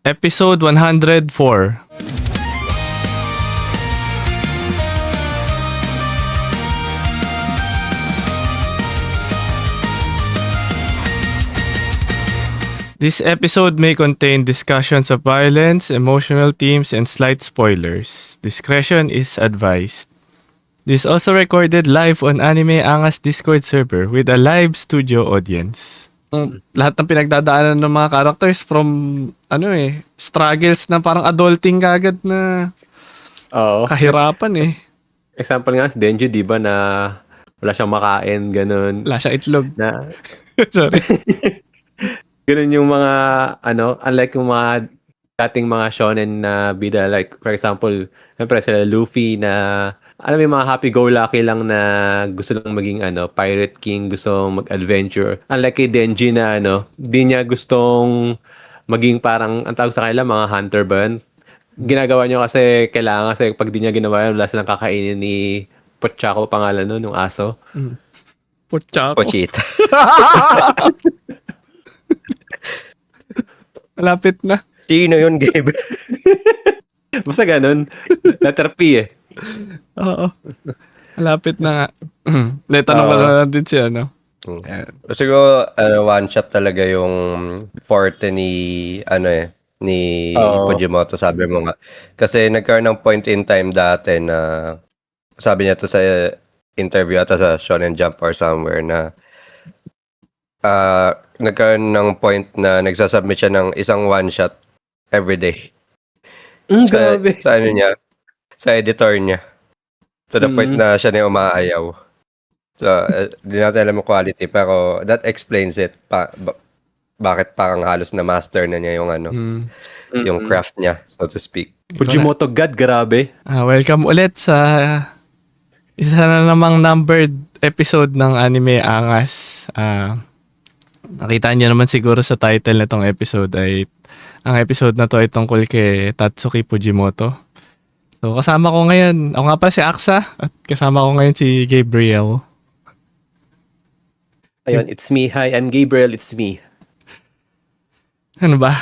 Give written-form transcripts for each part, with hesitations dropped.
Episode 104. This episode may contain discussions of violence, emotional themes, and slight spoilers. Discretion is advised. This is also recorded live on Anime Angas Discord server with a live studio audience. Lahat ng pinagdadaanan ng mga characters from struggles na parang adulting kagad na Oo. kahirapan eh. Example nga si Denji, di ba, na wala siyang makain, ganun. Wala siyang itlog. Na, Sorry. ganun yung mga, unlike yung mga dating mga shonen na bida, like, for example, siyempre sila Luffy na, alam mo yung mga happy-go-lucky lang na gusto lang maging, pirate king, gusto mag-adventure. Unlike kay Denji na, di niya gustong maging parang, ang tawag sa kanila, mga hunter ba yun? Ginagawa niyo kasi kailangan kasi pag di niya ginawa yun, wala silang kakainin ni Pochako pangalan nun, yung aso. Pochako. Pochita. Malapit na. Sino yun, Gabe? Basta ganun. Letter P eh. Oo. Malapit na nga. Tanong ko na natin si Siguro, one shot talaga yung forte ni, ni Fujimoto, sabi mo nga. Kasi nagkaroon ng point in time dati na, sabi niya to sa interview ata sa Shonen Jump or somewhere na, nagkaroon ng point na nagsasubmit siya ng isang one shot everyday. Grabe. Sa ano niya, sa editor niya. To the point na siya na yung umaayaw. So, di natin alam yung quality, pero that explains it. Bakit parang halos na master na niya yung yung craft niya, so to speak. Fujimoto God, grabe. Welcome ulit sa isa na namang numbered episode ng Anime Angas. Nakita niyo naman siguro sa title na tong episode ay ang episode na to ay tungkol kay Tatsuki Fujimoto. So kasama ko ngayon, ako nga pa si Aksa at kasama ko ngayon si Gabriel. Ayun, it's me. Hi, I'm Gabriel. It's me. Ano ba?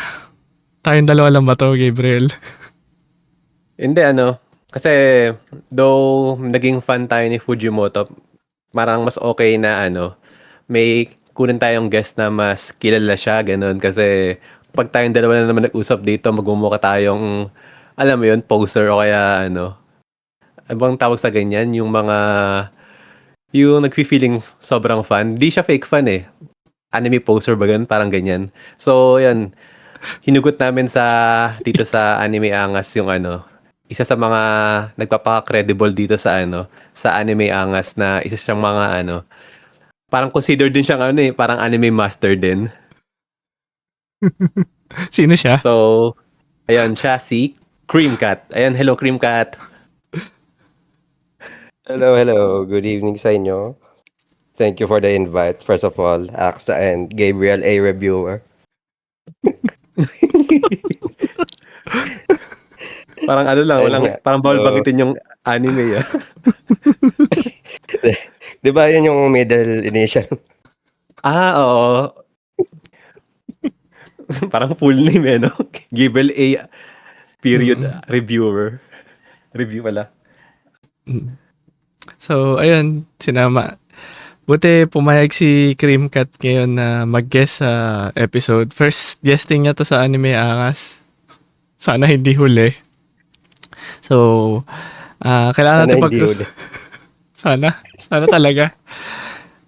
Tayong dalawa lang ba to, Gabriel? Hindi, kasi though naging fan tayo ni Fujimoto, parang mas okay na may kunin tayong guest na mas kilala siya, ganun. Kasi pag tayong dalawa na naman nag-usap dito, magmumukha tayong, alam mo yun, poser o kaya ano bang tawag sa ganyan? Yung nagfi-feeling sobrang fan. Di siya fake fan eh. Anime poser ba ganun? Parang ganyan. So, yan. Hinugot namin dito sa Anime Angas yung isa sa mga nagpapaka-credible dito sa sa Anime Angas na isa siyang mga parang considered din siyang parang anime master din. Sino siya? So, ayan siya si Creamcat. Ayan, hello Creamcat. Hello. Good evening sa inyo. Thank you for the invite. First of all, Aksa and Gabriel, a reviewer. Parang parang bawal bagitin yung anime. Di ba yun yung middle initial? Oo. Parang full name Gabriel A. Period reviewer. Review pala. So, ayun, sinama. Buti pumayag si Creamcat ngayon na mag-guest sa episode. First guesting niya to sa Anime Angas. Sana hindi huli. So, kailangan natin Sana talaga.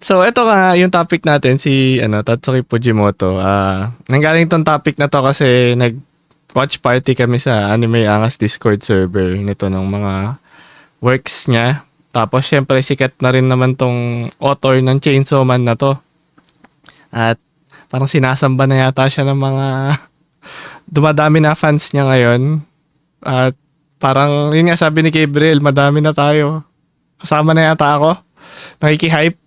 So, ito nga yung topic natin, si Tatsuki Fujimoto. Nanggaling tong topic na to kasi nag-watch party kami sa Anime Angas Discord server nito ng mga works niya. Tapos, syempre, sikat na rin naman tong author ng Chainsaw Man na to. At parang sinasamba na yata siya ng mga dumadami na fans niya ngayon. At parang, yun nga sabi ni Gabriel, madami na tayo. Kasama na yata ako. Nakiki-hype.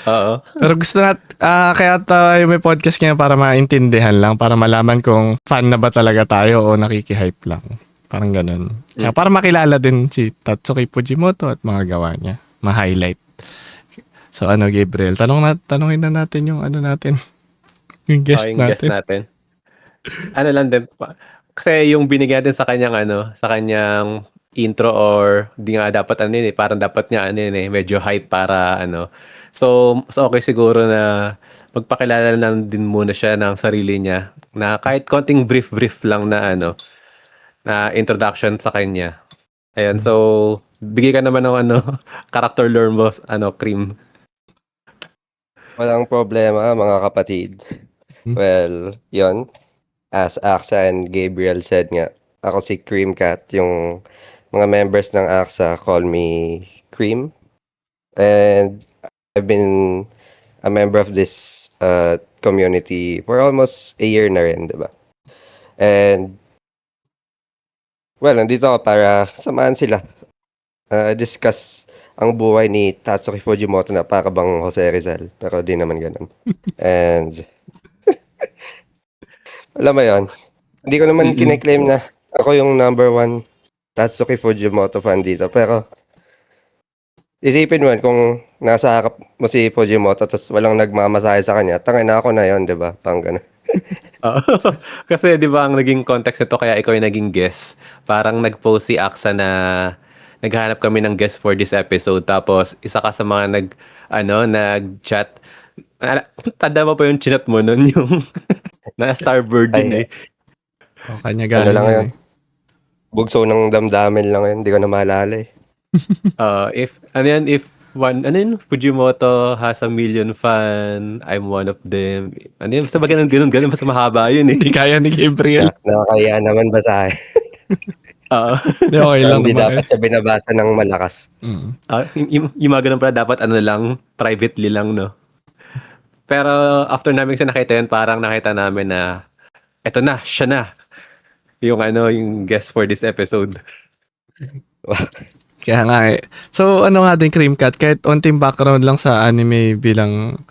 Oo. Pero gusto kaya tayo may podcast ngayon para maintindihan lang, para malaman kung fan na ba talaga tayo o nakiki-hype lang. Parang ganun. Kaya para makilala din si Tatsuki Fujimoto at mga gawa niya. Ma-highlight. So Gabriel, tanungin na natin yung natin. Yung guest natin. ano lang din kasi yung binigyan din sa kanyang sa kanyang intro or di nga dapat parang dapat niya medyo hype para So okay siguro na magpakilala lang din muna siya ng sarili niya na kahit konting brief lang na na introduction sa kanya. Ayun, so bigay ka naman ng character lore mo, Cream. Walang problema, mga kapatid. Well, yon. As AXA and Gabriel said nga, ako si Cream Cat. Yung mga members ng AXA call me Cream. And I've been a member of this community for almost a year na rin, diba? And, well, nandito ako para samahan sila. Discuss ang buhay ni Tatsuki Fujimoto na para bang Jose Rizal. Pero di naman ganun. And, alam mo yun, hindi ko naman kine-claim na ako yung number one Tatsuki Fujimoto fan dito. Pero, isipin mo kung nasa harap mo si Fujimoto tapos walang nagmamasahe sa kanya, tangin na ako na yun, di ba? Pang ganun. Kasi 'di ba ang naging context nito kaya ikaw yung naging guest. Parang nag-post si Aksa na naghahanap kami ng guest for this episode tapos isa ka sa mga nag-chat. Tanda mo pa yung chat mo nun yung na Starbird din eh. O, kanya Ano galing lang yun yun? Bugso ng damdamin lang yun, hindi ko na maalala eh. If Fujimoto has a million fan, I'm one of them. Basta ba ganun, mas mahaba yun eh. Hindi kaya ni Gabriel. Nakakaya naman basahin. Hindi, okay lang Hindi naman. dapat siya binabasa ng malakas. Yung mga ganun pala dapat lang, privately lang, no? Pero after namin siya nakita yun, parang nakita namin na eto na, siya na. Yung guest for this episode. Kaya nga eh. So, nga din, Cream Cat, kahit onting background lang sa anime bilang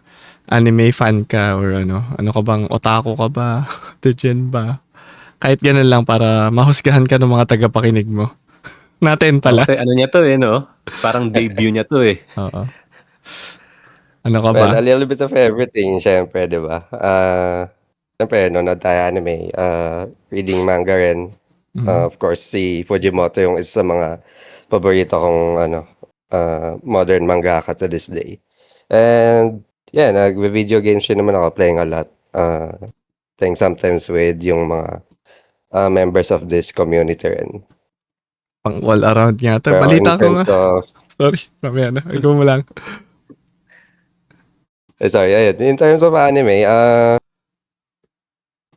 anime fan ka or ano ka bang, otaku ka ba? Dejen ba? Kahit ganun lang para mahusgahan ka ng mga tagapakinig mo. Natin pala. Kasi niya to eh, no? Parang debut niya to eh. Oo. Ano ka ba? Well, a little bit of everything, syempre, di ba? Syempre, nanonood tayo anime, reading manga rin. Of course, si Fujimoto yung isa sa mga paborito kong modern mangaka to this day. And yeah, nag-video games din naman ako, playing a lot. Playing sometimes with yung mga members of this community rin. Pang all around nga to. Pero Balita in ko terms nga. of, Sorry, mamaya na. Ikaw mo lang. sorry, ayun. In terms of anime,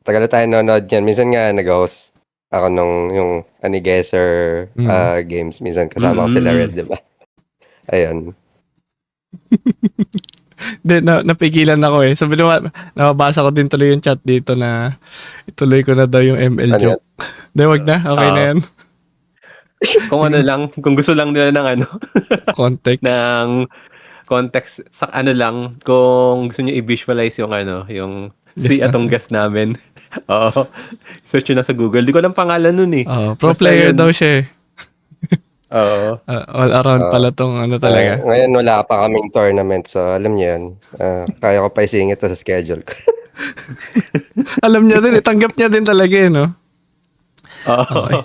tagal na tayo nanonood yan. Minsan nga nag-host ako nung yung Anigesser games. Minsan kasama ko sila Red, di ba? Ayun. Napigilan ako eh. Sabi naman, nababasa ko din tuloy yung chat dito na ituloy ko na daw yung ML Ano joke. Di, wag na. Okay na yan. Kung kung gusto lang nila ng Context. ng context sa lang, kung gusto niyo i-visualize yung si atong guest namin. Oo. Search nyo na sa Google. Di ko alam pangalan nun eh. Pro Basta player yun. daw siya eh. Oo. All around pala tong talaga. Ngayon wala pa kaming tournament, so alam niyo yun. Kaya ko pa isingit to sa schedule ko. Alam niya din, tanggap niya din talaga eh, no? Okay.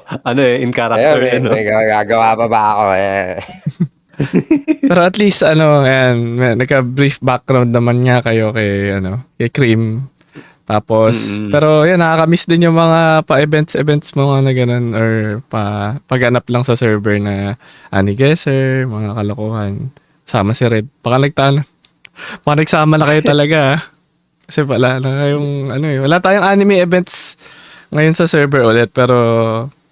In character Ayun, no? may gagawa pa ba ako eh. Pero at least ayan, nagka-brief background naman nga kayo kay Cream. Tapos pero yan, nakaka-miss din yung mga pa-events mo na ganun or paghanap lang sa server na Anigesser, mga kalokohan. Sama si Red. Baka nagsama na kayo talaga. Kasi wala na kayong wala tayong anime events ngayon sa server ulit, pero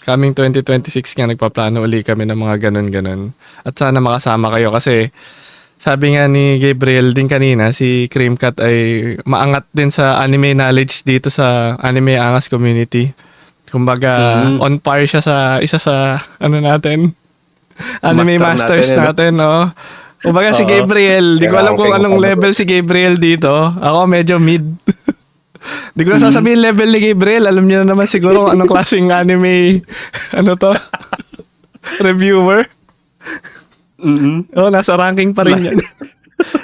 coming 2026 nga nagpaplano uli kami ng mga ganun-ganun. At sana makasama kayo kasi sabi nga ni Gabriel din kanina, si Cream Cat ay maangat din sa anime knowledge dito sa Anime Angas community. Kumbaga, on par siya sa isa sa natin, anime masters natin, no? Kumbaga si Gabriel, di ko alam kung anong level si Gabriel dito. Ako medyo mid. Di ko na sasabihin level ni Gabriel. Alam niyo na naman siguro kung anong klaseng anime reviewer. Nasa ranking pa rin yan.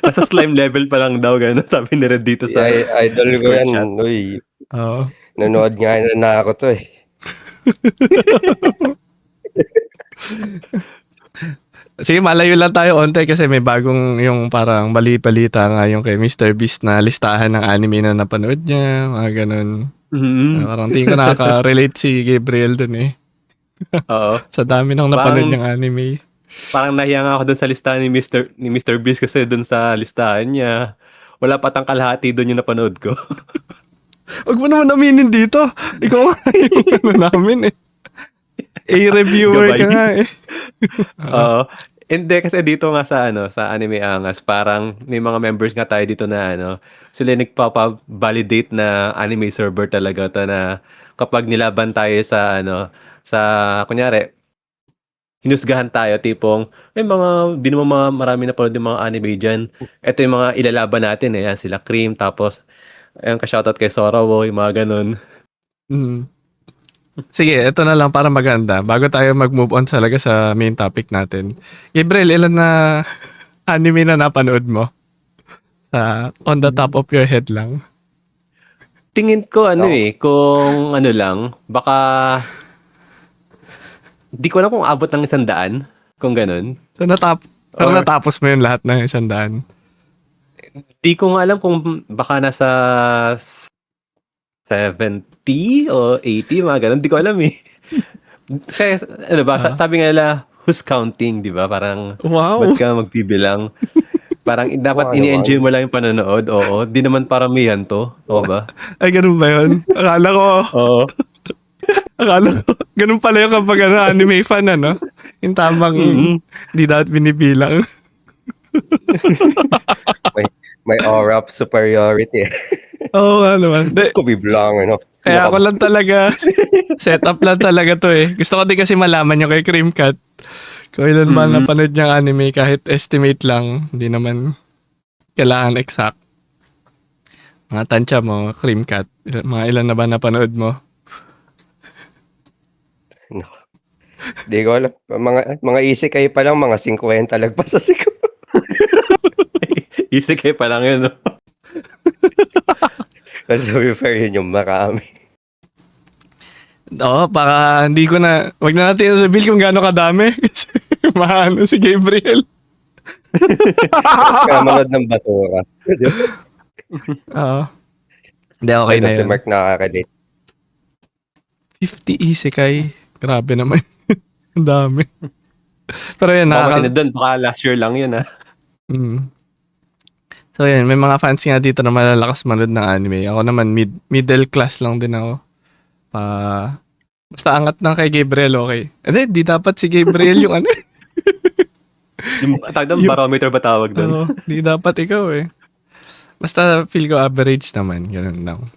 Nasa slime level pa lang daw, gano'n. Sabi ni Red dito sa idol ko yan. Uy. Nanood nga na ako to eh. Sige, malayo lang tayo onte kasi may bagong yung parang balita nga yung kay Mr. Beast na listahan ng anime na napanood niya, mga ganun. Parang tingin ko nakaka-relate si Gabriel dun eh. Oo. Sa dami ng napanood Parang- niyang anime. Parang nahiya nga ako dun sa listahan ni Mr. Beast kasi dun sa listahan niya, wala patang kalahati dun yung napanood ko. Huwag mo naman aminin dito. Ikaw nga yung ano namin eh. A-reviewer ka Gabay. nga eh. Oo. Hindi kasi dito nga sa sa Anime Angas, parang may mga members nga tayo dito na sila nagpapa-validate na anime server talaga to na kapag nilaban tayo sa sa kunyari hinusgahan tayo tipong may mga di naman marami na panood yung mga anime diyan. Ito yung mga ilalaban natin eh, yan, sila Cream tapos ayun ka-shoutout kay Sorawo, yung mga ganun. Mm. Sige, ito na lang para maganda. Bago tayo mag-move on talaga sa main topic natin. Gabriel, ilan na anime na napanood mo? On the top of your head lang. Tingin ko kung lang, baka di ko alam kung abot ng 100, kung ganun. So, pero Or- natapos mo yun lahat ng 100. Di ko nga alam kung baka nasa 70 o 80, mga ganun. Di ko alam eh. Kasi, sabi nga nila, who's counting, di ba? Parang, Wow! ba't ka magbibilang? Parang dapat Oo, ini-enjoy mo lang yung panonood. Oo. Di naman paramihan to. Oo ba? Ay, ganun ba yun? Oo. Akala ko, ganun pala yung kapag anime fan, Yung tamang, di dapat binibilang. May aura of superiority. Oo nga naman. Could be blank, Kaya ako lang talaga, setup lang talaga to eh. Gusto ko din kasi malaman yung kay Cream Cat. Kung ilan ba napanood niyang anime kahit estimate lang. Hindi naman kailangan exact. Mga tansya mo, Cream Cat. Mga ilan na ba napanood mo? Di ko alam. Mga isekai pa lang, mga 50 lagpas sa siguro. Easy kayo pa lang yun, no? But to be fair, yun yung marami. Oo, baka hindi ko na, wag na natin reveal kung gaano kadami. Kasi maano si Gabriel. Kaya manood ng basura. Oo. Hindi, okay na Si yun. Mark nakaka-relate. 50 isekai. Grabe naman. Ang dami. Pero yun, Baka doon, baka last year lang yun, ha? Mm. So yun, may mga fans nga dito na malalakas manood ng anime. Ako naman, middle class lang din ako. Basta angat ng kay Gabriel, okay. Hindi, di dapat si Gabriel yung ano. Yung barometer ba tawag doon? Oo, di dapat ikaw eh. Basta feel ko average naman. Ganun lang.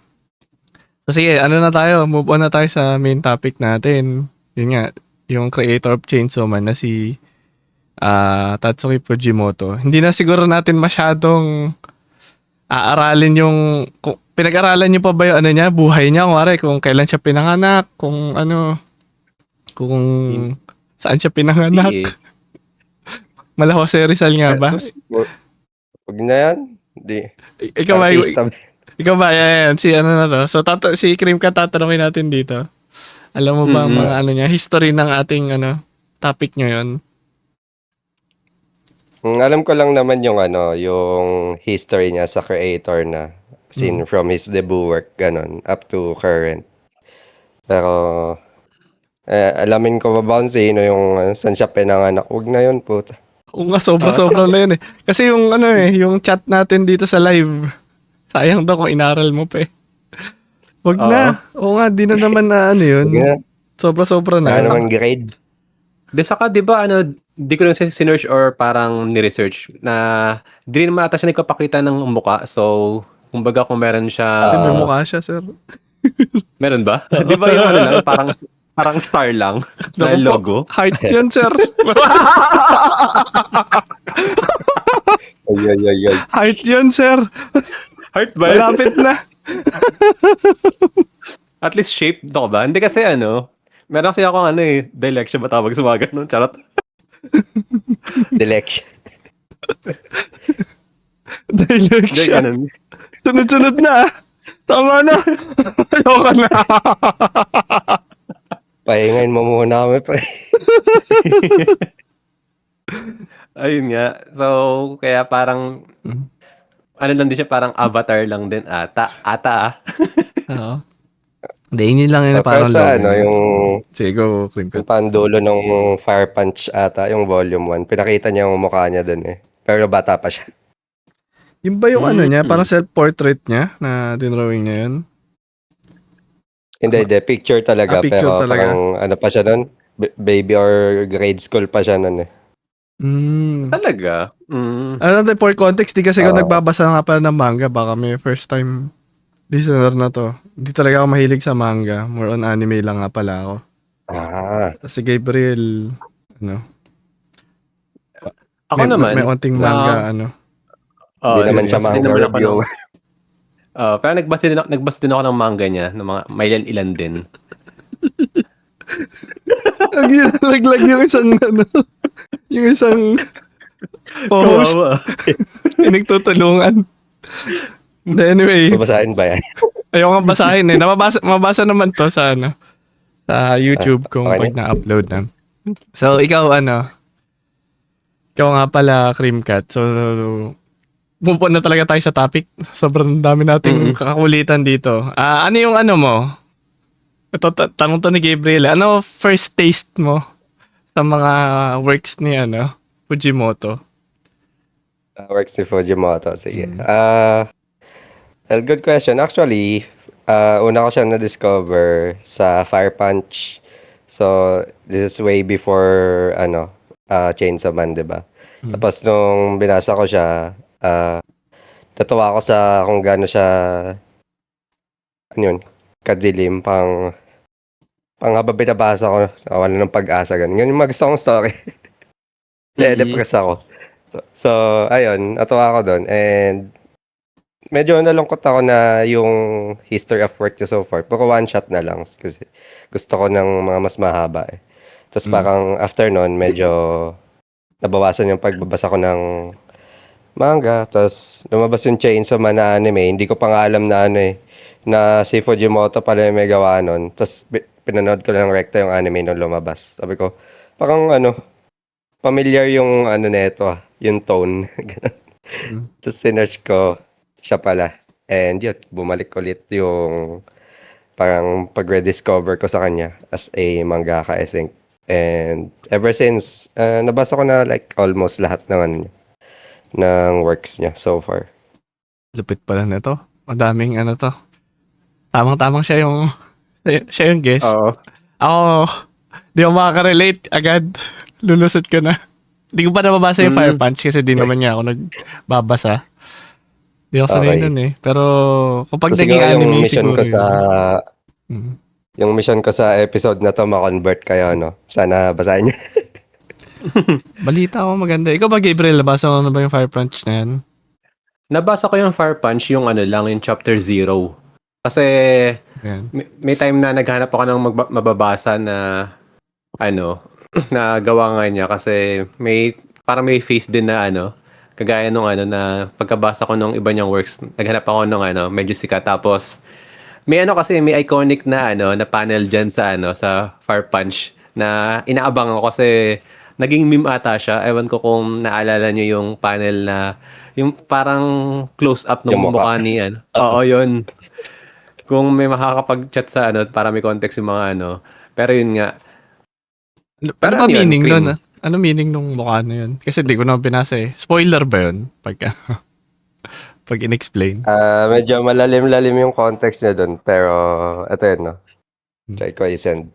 So sige, na tayo? Move on na tayo sa main topic natin. Yun nga, yung creator of Chainsaw Man na si Tatsuki Fujimoto. Hindi na siguro natin masyadong aaralin yung pinag-aralan niyo pa ba yung niya, buhay niya, kung kailan siya pinanganak, kung saan siya pinanganak. Hindi Mala Jose Rizal nga ba? Huwag na yan. Di. Ikaw ba, yan, si na to. So, si Cream ka tatanungin natin dito. Alam mo ba ang mga niya, history ng ating topic ngayon? Alam ko lang naman yung yung history niya sa creator na from his debut work ganun up to current. Pero alamin ko ba sino yung saan siya pinanganak? Huwag na yun, puta. Oo nga, sobra na yun eh. Kasi yung yung chat natin dito sa live, sayang daw kung inaral mo pa eh. Wag na. Oo nga, di na naman na yun. Huwag na. Sobra na. Naman grade. De saka, di ba, di ko lang sinearch or parang ni-research na di rin naman ata siya nagpapakita ng muka. So, kumbaga kung meron siya... May mukha siya, sir. Meron ba? Di ba yung lang, parang star lang na logo? Height yun, sir. Ay. Height yun, sir. Heart ba? Malapit na. At least shape to ba? Hindi kasi meron kasi akong dilection ba tawag sa mga ganun? Charot. Dilection. Dilection. Ganun. Sunod-sunod na. Tama na. Ayoko na. Pahingain mo muna kami, pre. Ayun nga. So, kaya parang, ano lang din siya, parang avatar lang din ata. Oo. Hindi, yun lang yung Pero parang sa logo ano, niya. yung Sige, go, Cream Cut. pandulo ng Fire Punch ata, yung volume 1, pinakita niya yung mukha niya dun eh. Pero bata pa siya. Yung ba yung ano niya, Mm. parang self-portrait niya na dinrawing niya yun? Hindi, picture talaga. Picture pero talaga. parang ano pa siya nun, baby or grade school pa siya nun eh. Talaga? Ano din, for context, di kasi ako Oo. nagbabasa nga pala ng manga. Baka may first time listener na to. Hindi talaga ako mahilig sa manga. More on anime lang nga pala ako. Si Gabriel, ano, Ako naman, may onting sa, manga, ano. Hindi naman yun, siya yes. Hindi manga naman ako review. pero nagbasa din ako ng manga niya, ng mga may ilan din. Ang ginalaglag yung isang, ano, yung isang host. Kawawa. Pinagtutulungan. Anyway, Babasahin ba yan? ayoko nga basahin eh. Mabasa naman to sa ano, sa YouTube kung okay pag na-upload na. So, ikaw nga pala, Cream Cat. So, bumpo na talaga tayo sa topic. Sobrang dami nating kakakulitan dito. Ano yung ano mo? Ito, tanong to ni Gabriel. Ano first taste mo sa mga works ni Fujimoto? Works ni Fujimoto. Sige. Well, good question. Actually, una ko siya na-discover sa Fire Punch. So, this is way before, Chainsaw Man, diba? Tapos, nung binasa ko siya, natuwa ako sa kung gaano siya, kadilim, pang habang binabasa ko, wala ng pag-asa, ganun. Yun yung mga gusto kong story. Depress ako. So, ayun, natuwa ako doon. And, medyo nalungkot ako na yung history of work niya so far. Puro one shot na lang kasi gusto ko ng mga mas mahaba eh. Tapos parang after nun, medyo nabawasan yung pagbabasa ko ng manga. Tapos lumabas yung Chainsaw Man na anime. Hindi ko pa nga alam na na si Fujimoto pala yung may gawa nun. Tapos pinanood ko lang rekta yung anime nung lumabas. Sabi ko, parang familiar yung neto yung tone. Tapos sinerch ko, siya pala. And yun, bumalik ulit yung parang pag-rediscover ko sa kanya as a mangaka, I think. And ever since, nabasa ko na like almost lahat ng ng works niya so far. Lupit pala nito. Madaming to. Tamang-tamang siya yung guest. Oo. Ako, di ako makaka-relate agad. Lulusot ko na. Di ko pa nababasa yung Fire Punch kasi di naman niya ako nagbabasa. Di ako sanay nun eh. Pero kapag So, naging siguro yung anime mission siguro ko sa yung mission ko sa episode na to ma-convert kayo, sana basahin niyo. Balita ko maganda. Ikaw ba, Gabriel, nabasa mo na ba yung Fire Punch na yan? Nabasa ko yung Fire Punch, yung yung chapter 0. Kasi Yan. may time na naghanap ako ng mababasa na na gawa nga niya kasi parang may face din na kagaya nung na pagkabasa ko nung iba niyang works, naghanap ako nung medyo sikat, tapos may kasi may iconic na na panel diyan sa sa Fire Punch na inaabangan ko kasi naging meme ata siya. Ewan ko kung naalala niyo yung panel na yung parang close up ng Yung mukha. mukha ni Oo, yun. Kung may makakapag-chat sa para may context yung mga pero yun nga. Ano Pero ba ano yun, meaning Cream? nun? Ano meaning nung mukha na yun? Kasi di ko na binasa eh. Spoiler ba yun? Pag in-explain. Medyo malalim-lalim yung context niya doon, pero ito yun, try ko i-send.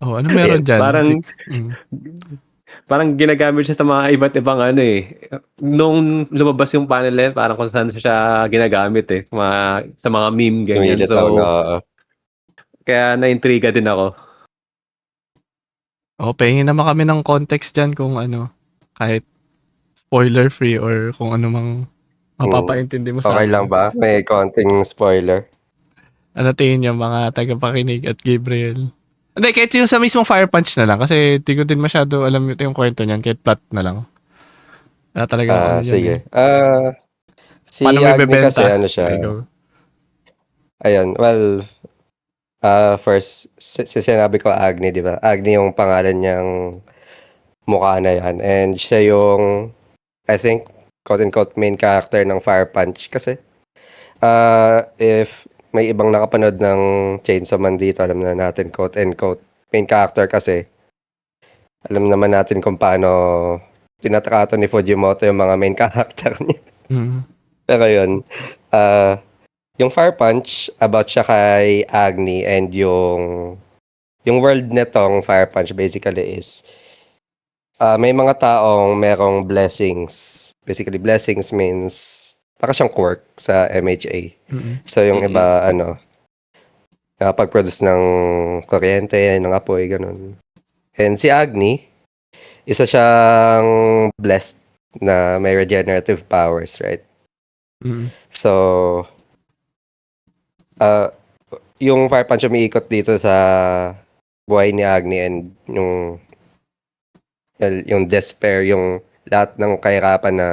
Oh, ano meron dyan? Parang ginagamit siya sa mga iba't ibang nung lumabas yung panel na yun, parang kung saan siya ginagamit sa mga meme ganyan. Sumilit So, ako, kaya na-intriga din ako. Oh, pahingin naman kami ng context dyan kung kahit spoiler free or kung ano mang mapapaintindi mo sa Okay amin. lang ba? May konting spoiler. Ano tingin niyo mga tagapakinig at Gabriel? Hindi, kahit yung sa mismong Fire Punch na lang kasi di ko din masyado alam yung kwento niyan, kahit plot na lang. Talaga ako dyan Sige. Si Paano mo Agni kasi ibebenta? ano Okay, siya, go. ayun, well, first, sinabi ko Agni, di ba? Agni yung pangalan niyang mukha na yan. And siya yung, I think, quote-unquote main character ng Fire Punch. Kasi, if may ibang nakapanood ng Chainsaw Man dito, alam na natin, quote-unquote main character kasi, alam naman natin kung paano tinatrato ni Fujimoto yung mga main character niya. Mm. Pero yun, ah, yung Fire Punch, about siya kay Agni and yung world netong Fire Punch basically is may mga taong merong blessings. Basically, blessings means para siyang quirk sa MHA. Mm. So, yung Mm-mm. iba, nakapag-produce ng kuryente, ng apoy, ganun. And si Agni, isa siyang blessed na may regenerative powers, right? Mm. So, yung Fire Punch umiikot dito sa buhay ni Agni and yung despair, yung lahat ng kahirapan na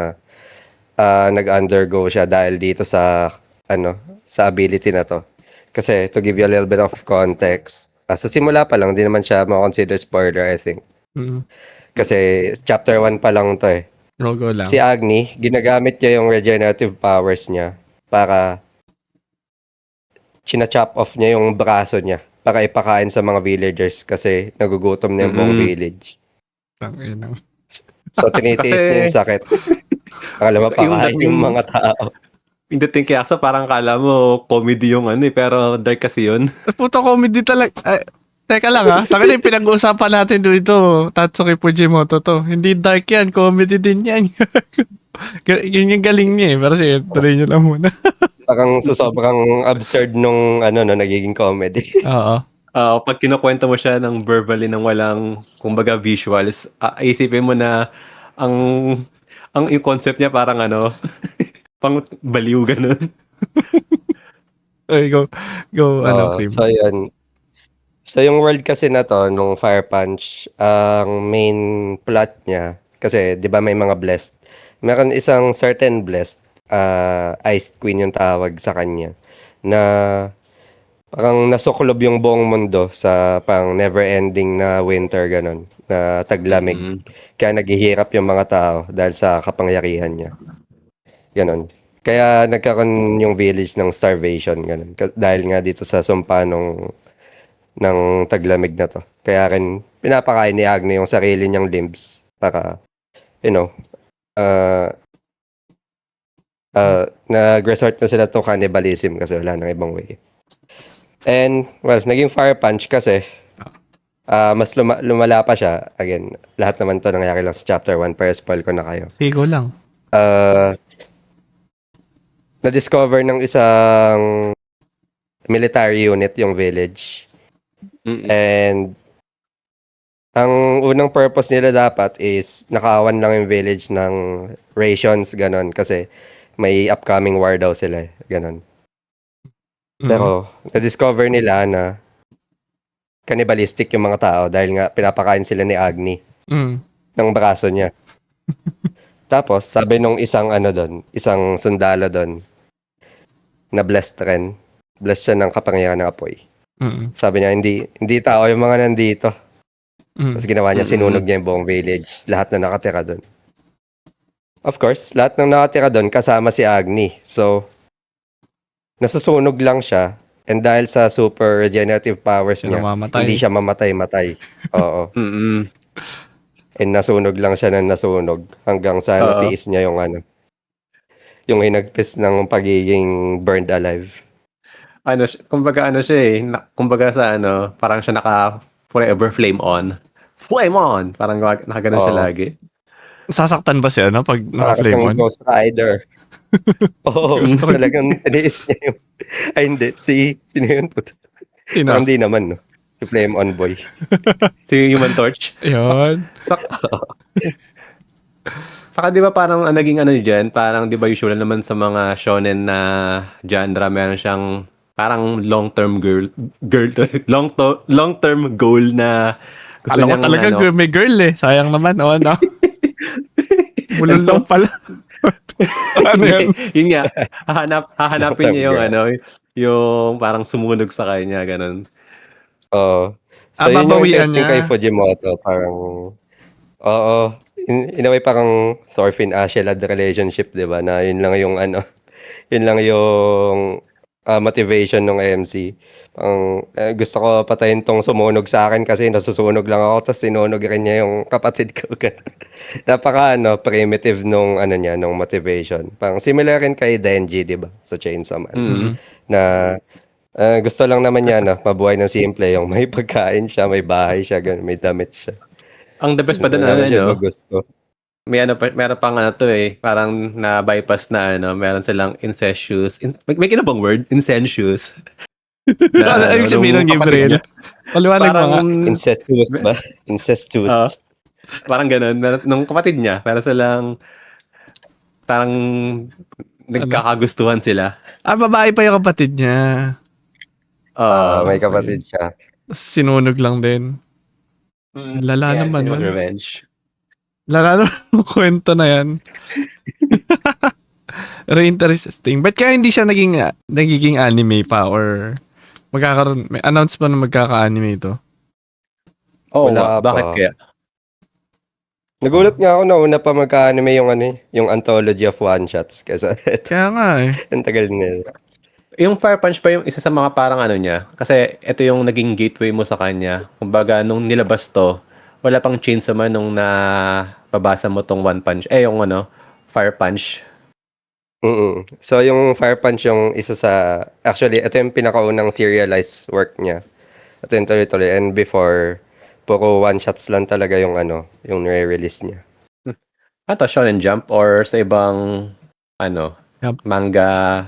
nag-undergo siya dahil dito sa sa ability na to. Kasi to give you a little bit of context, sa simula pa lang, di naman siya ma-consider spoiler, I think. Mm. Kasi chapter 1 pa lang to eh. Rogo lang. Si Agni, ginagamit niya yung regenerative powers niya para china-chop off niya yung braso niya para ipakain sa mga villagers kasi nagugutom na yung buong Mm-mm. village. Tangina. So, tinitiis niya yung sakit. Akala mo Yung pakain dating- yung mga tao. Yung dating kay Aksa, parang kala mo comedy yung pero dark kasi yun. Puto comedy talaga. Ay, teka lang ha. Taka yung pinag-uusapan natin dito. Tatsuki Fujimoto to. Hindi dark yan. Comedy din yan. Yun yung galing niya eh. Pero sige, tuloy nyo lang muna. Parang sobrang absurd nung nagiging comedy. Oo. Pag kinukwento mo siya ng verbally ng walang, kumbaga, visuals, isipin mo na ang yung concept niya parang pang baliw ganun. Ay, go. Go, Oo, Cream. so yun. So yung world kasi na to, nung Fire Punch, ang main plot niya, kasi di ba may mga blessed, meron isang certain blessed, Ice Queen yung tawag sa kanya, na parang nasuklob yung buong mundo sa pang never-ending na winter, ganun, na taglamig. Mm. Kaya naghihirap yung mga tao dahil sa kapangyarihan niya. Ganon. Kaya nagkaroon yung village ng starvation, ganun. Dahil nga dito sa sumpa ng taglamig na to. Kaya rin pinapakain ni Agni yung sarili niyang limbs para, nag-resort na sila to cannibalism kasi wala nang ibang way. And, well, naging Fire Punch kasi mas lumala pa siya. Again, lahat naman to nangyari lang sa chapter 1 pero spoil ko na kayo. Sige, go lang. Na-discover ng isang military unit yung village. Mm-mm. And ang unang purpose nila dapat is nakawan lang yung village ng rations, ganon. Kasi may upcoming war daw sila, ganon. Pero na-discover nila na cannibalistic yung mga tao dahil nga pinapakain sila ni Agni ng braso niya. Tapos, sabi nung isang isang sundalo doon, na blessed rin. Blessed siya ng kapangyarihan ng apoy. Sabi niya, hindi tao yung mga nandito. Tapos ginawa niya, sinunog niya yung buong village. Lahat na nakatira doon. Of course, lahat ng nakatira doon kasama si Agni. So, nasusunog lang siya. And dahil sa super regenerative powers niya, hindi siya mamatay-matay. Oo. Mm-mm. And nasunog lang siya ng nasunog hanggang sa natiis niya yung hinagpis ng pagiging burned alive. Kumbaga siya kumbaga sa parang siya naka forever flame on. Flame on! Parang nakaganon siya lagi. Sasaktan ba siya, pag naka-flame on? Ghost Rider. Oo, talagang tiniis niya yung... Ay, hindi. Sino yun? Sino? Hindi naman, no? Si Flame On Boy. Si Human Torch. Yun. Saka di ba parang naging dyan, parang di ba usual naman sa mga shonen na genre, meron siyang parang long-term long-term goal na gusto Alam ko niyang talaga may girl eh. Sayang naman, Bulol lang pala. Ano yan? Yun nga, hahanapin niya yung Autograph. ano, yung parang sumunog sa kanya, ganun. Oo. So, yun yung Babawian interesting kay niya. Fujimoto. Parang, oo. In a way, parang Thorfinn Ashelad relationship, di ba? Na yun lang yung ano, yun lang yung motivation ng MC. Gusto ko patayin tong sumunog sa akin kasi nasusunog lang ako tapos sinunog rin niya yung kapatid ko. Napaka primitive nung ano niya, nung motivation. Parang similar rin kay Denji, 'di ba? Sa Chainsaw Man. Mm. Na gusto lang naman niya mabuhay ng simple, yung may pagkain siya, may bahay siya, ganun, may damit siya. Ang the best pa dun, Wala ano, na siya no? gusto. Meron pang ano to parang na-bypass na ano, meron silang incestuous. May kinabang word? Incestuous. Ano Na, ano, ibig sabihin nung ng kapatid Gabriel? niya. Paliwanag mo Parang, nga. Incestuous ba? Incestuous. parang ganun. Nung kapatid niya, meron silang, parang, Ano? nagkakagustuhan sila. Babae pa yung kapatid niya. May Okay. kapatid siya. Sinunog lang din. Lala Kaya naman siya nun. revenge. Lala naman yung kwento na yan. Very interesting. Ba't kaya hindi siya nagiging anime pa or may announce pa na magkaka-anime ito? Oo Wala nga, bakit pa. kaya? Nagulat nga ako na una pa magka-anime yung ano, yung anthology of one-shots. Kaysa ito, Kaya nga eh. ang tagal nila. Yung Fire Punch pa yung isa sa mga parang ano niya. Kasi ito yung naging gateway mo sa kanya. Kumbaga, nung nilabas to, wala pang Chainsaw Man nung nababasa mo tong One Punch. Yung ano, Fire Punch. So, yung Fire Punch yung isa sa... Actually, ito yung pinakaunang serialized work niya. Ito yung tuloy-tuloy. And before, puro one-shots lang talaga yung ano, yung re-release niya. Ato, Shonen Jump or sa ibang, ano, Yup. manga,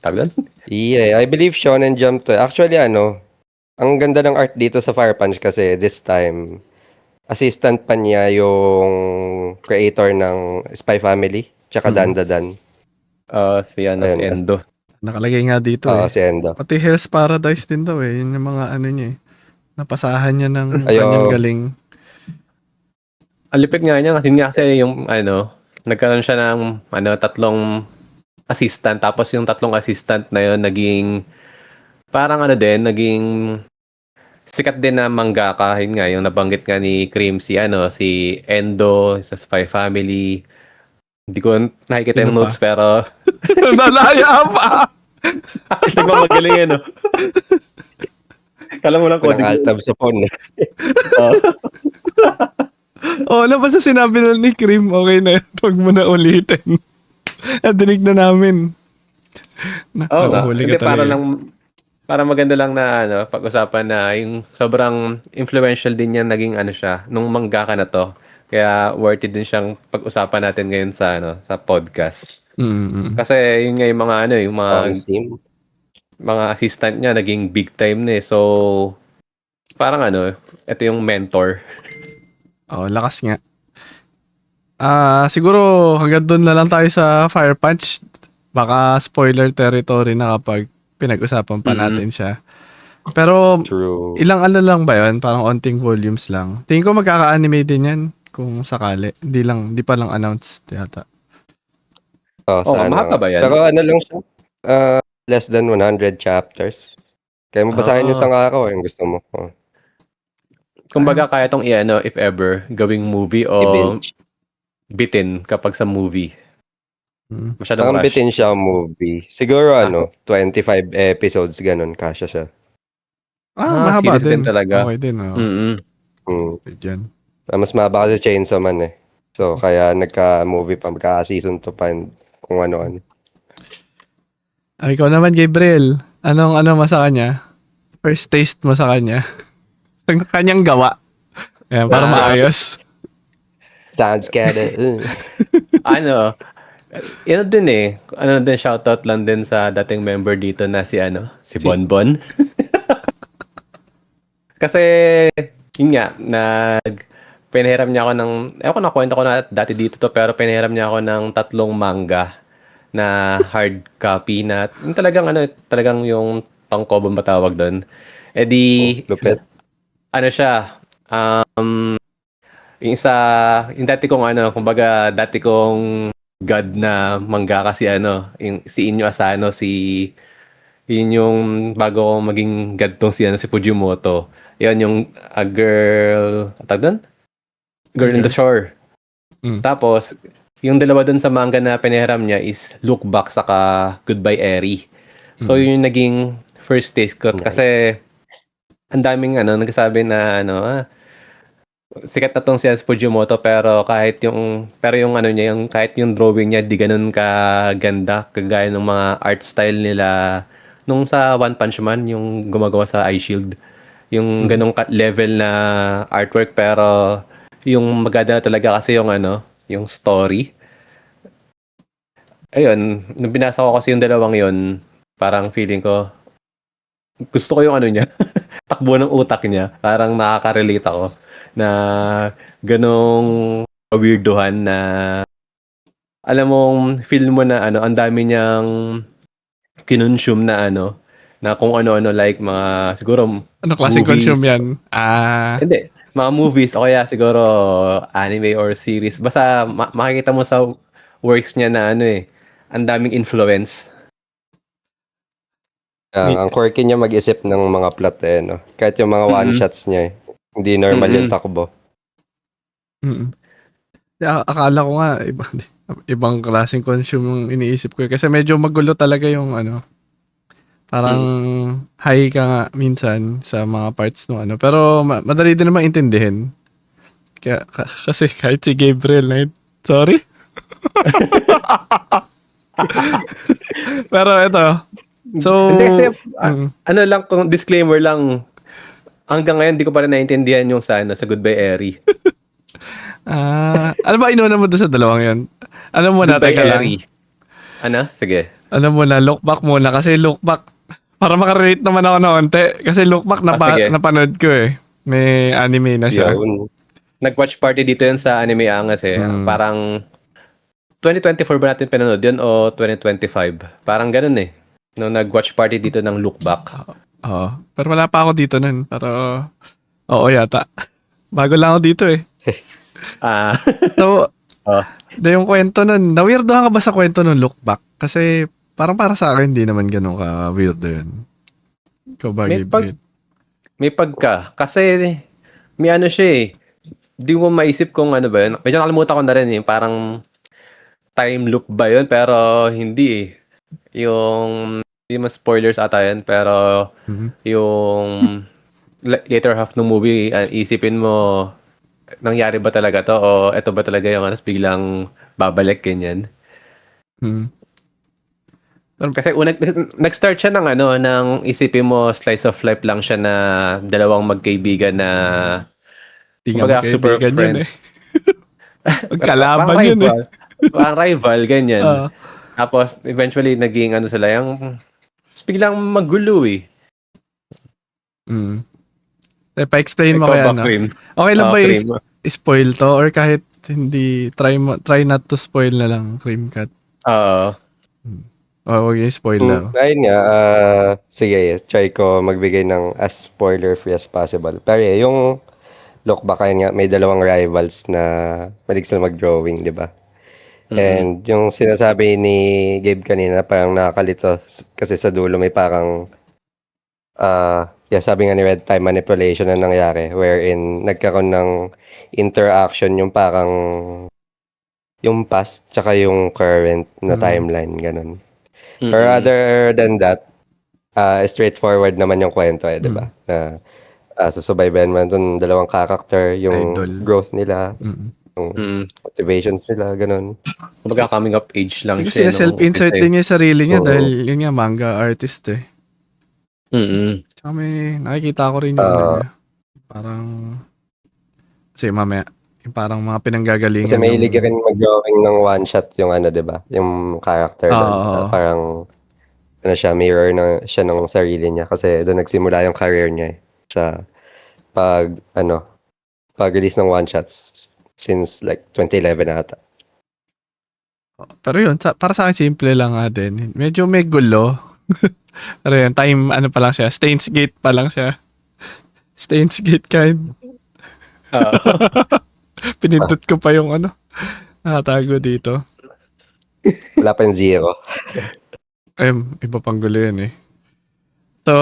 tawag doon? Yeah, I believe Shonen Jump to. Actually, ano, ang ganda ng art dito sa Fire Punch kasi this time, assistant pa niya yung creator ng Spy Family, tsaka Dandadan. Si ano, si Ayun. Endo. Nakalagay nga dito eh. Si Endo. Pati Hell's Paradise din daw eh. Yun yung mga ano niya eh. Napasahan niya ng Ayo. kanyang galing. Ang lipid nga niya kasi yung, ano, nagkaroon siya ng, ano, 3 assistant. Tapos yung 3 assistant na yun, naging, parang ano din, naging sikat din na mangaka. Yun nga, yung nabanggit nga ni Cream, si Endo, sa Spy Family. Hindi ko nakikita yung Sino pa? notes, pero Nalaya pa! nagmamagaling yan, no? Kala mo lang Walang coding. alt-tab sa phone. Ano ba sa sinabi na ni Cream? Okay na yun. Huwag mo na ulitin. Dinig na namin. Oo nga. Nahuhuli Hindi, ka talaga. para maganda lang na ano, pag-usapan na yung sobrang influential din yan naging ano siya, nung mangaka na to. Kaya worth it din siyang pag-usapan natin ngayon sa ano, sa podcast. Kasi yun nga yung mga ano, yung mga assistant niya naging big time na eh. So parang ano, ito yung mentor. Lakas nga. Siguro hanggang doon na lang tayo sa Fire Punch. Baka spoiler territory na kapag pinag-usapan pa natin siya. Pero True. ilang ano lang ba yun? Parang onting volumes lang. Tingin ko magkaka-anime din yan kung sakali. Hindi pa lang announced yata. Sana mahaba ba yan? Pero ano lang siya, less than 100 chapters. Kaya mabasahin yung isang araw yung gusto mo. Kumbaga kaya tong if ever, gawing movie o I-binge. bitin kapag sa movie. Masyadong Parang rush. bitin siya movie. Siguro 25 episodes ganun, kasya siya. Mahaba series din. talaga. Okay din. Diyan. Mas mahaba kasi Chainsaw Man eh. So, kaya nagka-movie pa, magka-season 2 pa, kung ano-ano. Ikaw naman, Gabriel. Anong mo sa kanya? First taste mo sa kanya? Ang kanyang gawa. Ayan, para maayos. Sounds kinda... Yun din eh. Shoutout lang din sa dating member dito na si Bonbon. Kasi, yun nga, pinahiram niya ako ng, ewan ko na kwento ko na dati dito to, pero pinahiram niya ako ng 3 manga na hard copy na, yung talagang yung tangko ba matawag doon. lupit. Siya, yung isa, yung dati kong kumbaga, dati kong god na mangaka si si Inyo Asano, yun yung bago ko maging god tong si Fujimoto. Yun yung a girl, tawag doon? Girl in the Shore. Mm. Tapos, yung dalawa dun sa manga na pinahiram niya is Look Back saka Goodbye Eri. So, yun yung naging first taste ko. Nice. Kasi, ang daming nagsasabi na sikat na tong si Fujimoto pero yung niya, yung kahit yung drawing niya di ganun kaganda kagaya ng mga art style nila nung sa One Punch Man, yung gumagawa sa Eye Shield. Yung ganung level na artwork pero yung maganda talaga kasi yung story. Ayun, nung binasa ko kasi yung dalawang yon, parang feeling ko gusto ko yung niya, takbo ng utak niya. Parang nakaka-relate ako na ganong weirdohan na alam mong feel mo na ang dami niyang kinonsume na na kung ano-ano like mga siguro Ano klaseng movies. consume yan? Hindi, mga movies o kaya siguro anime or series. Basta makikita mo sa works niya na ang daming influence. Ang quirky niya mag-isip ng mga plot no? Kahit yung mga one-shots niya hindi normal yung takbo. Akala ko nga, ibang klaseng consume yung iniisip ko. Kasi medyo magulo talaga yung parang high ka nga minsan sa mga parts ng Pero madali din naman intindihin. Kasi kahit si Gabriel na sorry? Pero ito. So, hindi kasi, lang, kung disclaimer lang, hanggang ngayon, di ko pa rin naintindihan yung sa Goodbye Eri. ano ba inuna mo doon sa dalawang yun? Alam mo na, Goodbye teka lang. Eri. Sige. Alam mo na, look back muna. Kasi look back, para makarelate naman ako na onte. Kasi look back, napanood ko eh. May anime na siya. Yun. Nag-watch party dito yun sa Anime Angas eh. Parang 2024 ba natin pinanood yun o 2025? Parang ganun eh. Nung nag-watch party dito ng Look Back. Oo. Pero wala pa ako dito nun. Pero, oo yata. Bago lang ako dito eh. So, yung kwento nun, na-weirdohan ka ba sa kwento nun Look Back? Kasi, parang para sa akin, hindi naman ganun ka-weirdo yun. Ikaw ba, Gabriel? May pagka. Kasi, may siya eh. Di mo maisip kung ano ba yun. Medyo nakalimutan ko na rin eh. Parang time loop ba yun? Pero hindi eh. Hindi mas spoilers ata yun. Pero yung later half ng movie, isipin mo, nangyari ba talaga to? O eto ba talaga yung biglang babalik ganyan? Kasi nag-start siya ng isipin mo slice of life lang siya na dalawang magkaibigan na super friends. Magkalaban yun eh. Parang rival, ganyan. Tapos, eventually, naging sila yung biglang magulo eh. Pa-explain mo kaya okay lang ba spoil to? Or kahit hindi, try not to spoil na lang, Cream Cat. Huwag yung spoil daw. Ayun nga, sige, try ko magbigay ng as spoiler-free as possible. Pero yung Look Back, ayun nga, may dalawang rivals na malig sila mag-drawing, di ba? And yung sinasabi ni Gabe kanina, parang nakakalito kasi sa dulo may parang sabi nga ni Red, time manipulation na nangyari wherein nagkaroon ng interaction yung parang yung past tsaka yung current na timeline, ganun. Or other than that, straightforward naman yung kwento di ba? Na susubaybayan man dun dalawang character, yung Idol. growth nila, yung motivations nila, ganun. Kumbaga coming up age lang Kasi siya. self-insert din yung sarili niya dahil yun nga, manga artist eh. Tsaka may nakikita ko rin yung niya. Parang, kasi mamaya, yung parang mga pinanggagalingan. Kasi may hilig rin mag-drawing ng one shot yung di ba? Yung character doon. Parang, siya, mirror na siya ng sarili niya. Kasi doon nagsimula yung career niya sa pag-release ng one shots since like 2011 ata. Pero yun, para sa akin simple lang nga din. Medyo may gulo. Pero yun, time pa lang siya. Steins Gate pa lang siya. Steins Gate kind. Pinindot ko pa yung nakatago dito. Wala pa yung zero. Ay, iba pang gulo yun eh. So,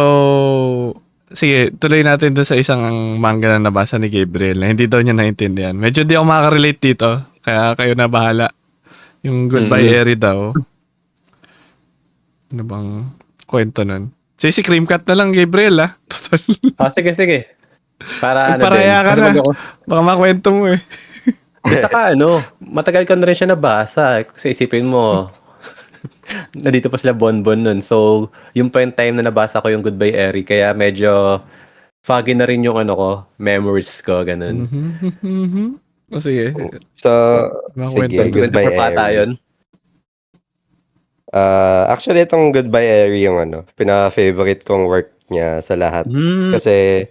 sige, tuloy natin doon sa isang manga na nabasa ni Gabriel na hindi daw niya naintindihan. Medyo di ako makaka-relate dito, kaya kayo na bahala. Yung Goodbye Eri daw. Ano bang kwento nun? Si Cream Cut na lang, Gabriel ah. Total. Sige. Para ano din. Paraya ka Kasi na. ako, Baka makwento mo eh. saka matagal ko na rin siya nabasa. Kasi isipin mo, nandito pa sila Bonbon nun. So, yung pa yung time na nabasa ko yung Goodbye Eri. Kaya medyo foggy na rin yung memories ko, ganun. O sige. So, Mga sige, kwento. Goodbye 24 pa ata Eri. yun. Actually, itong Goodbye Eri yung pinaka-favorite kong work niya sa lahat. Kasi,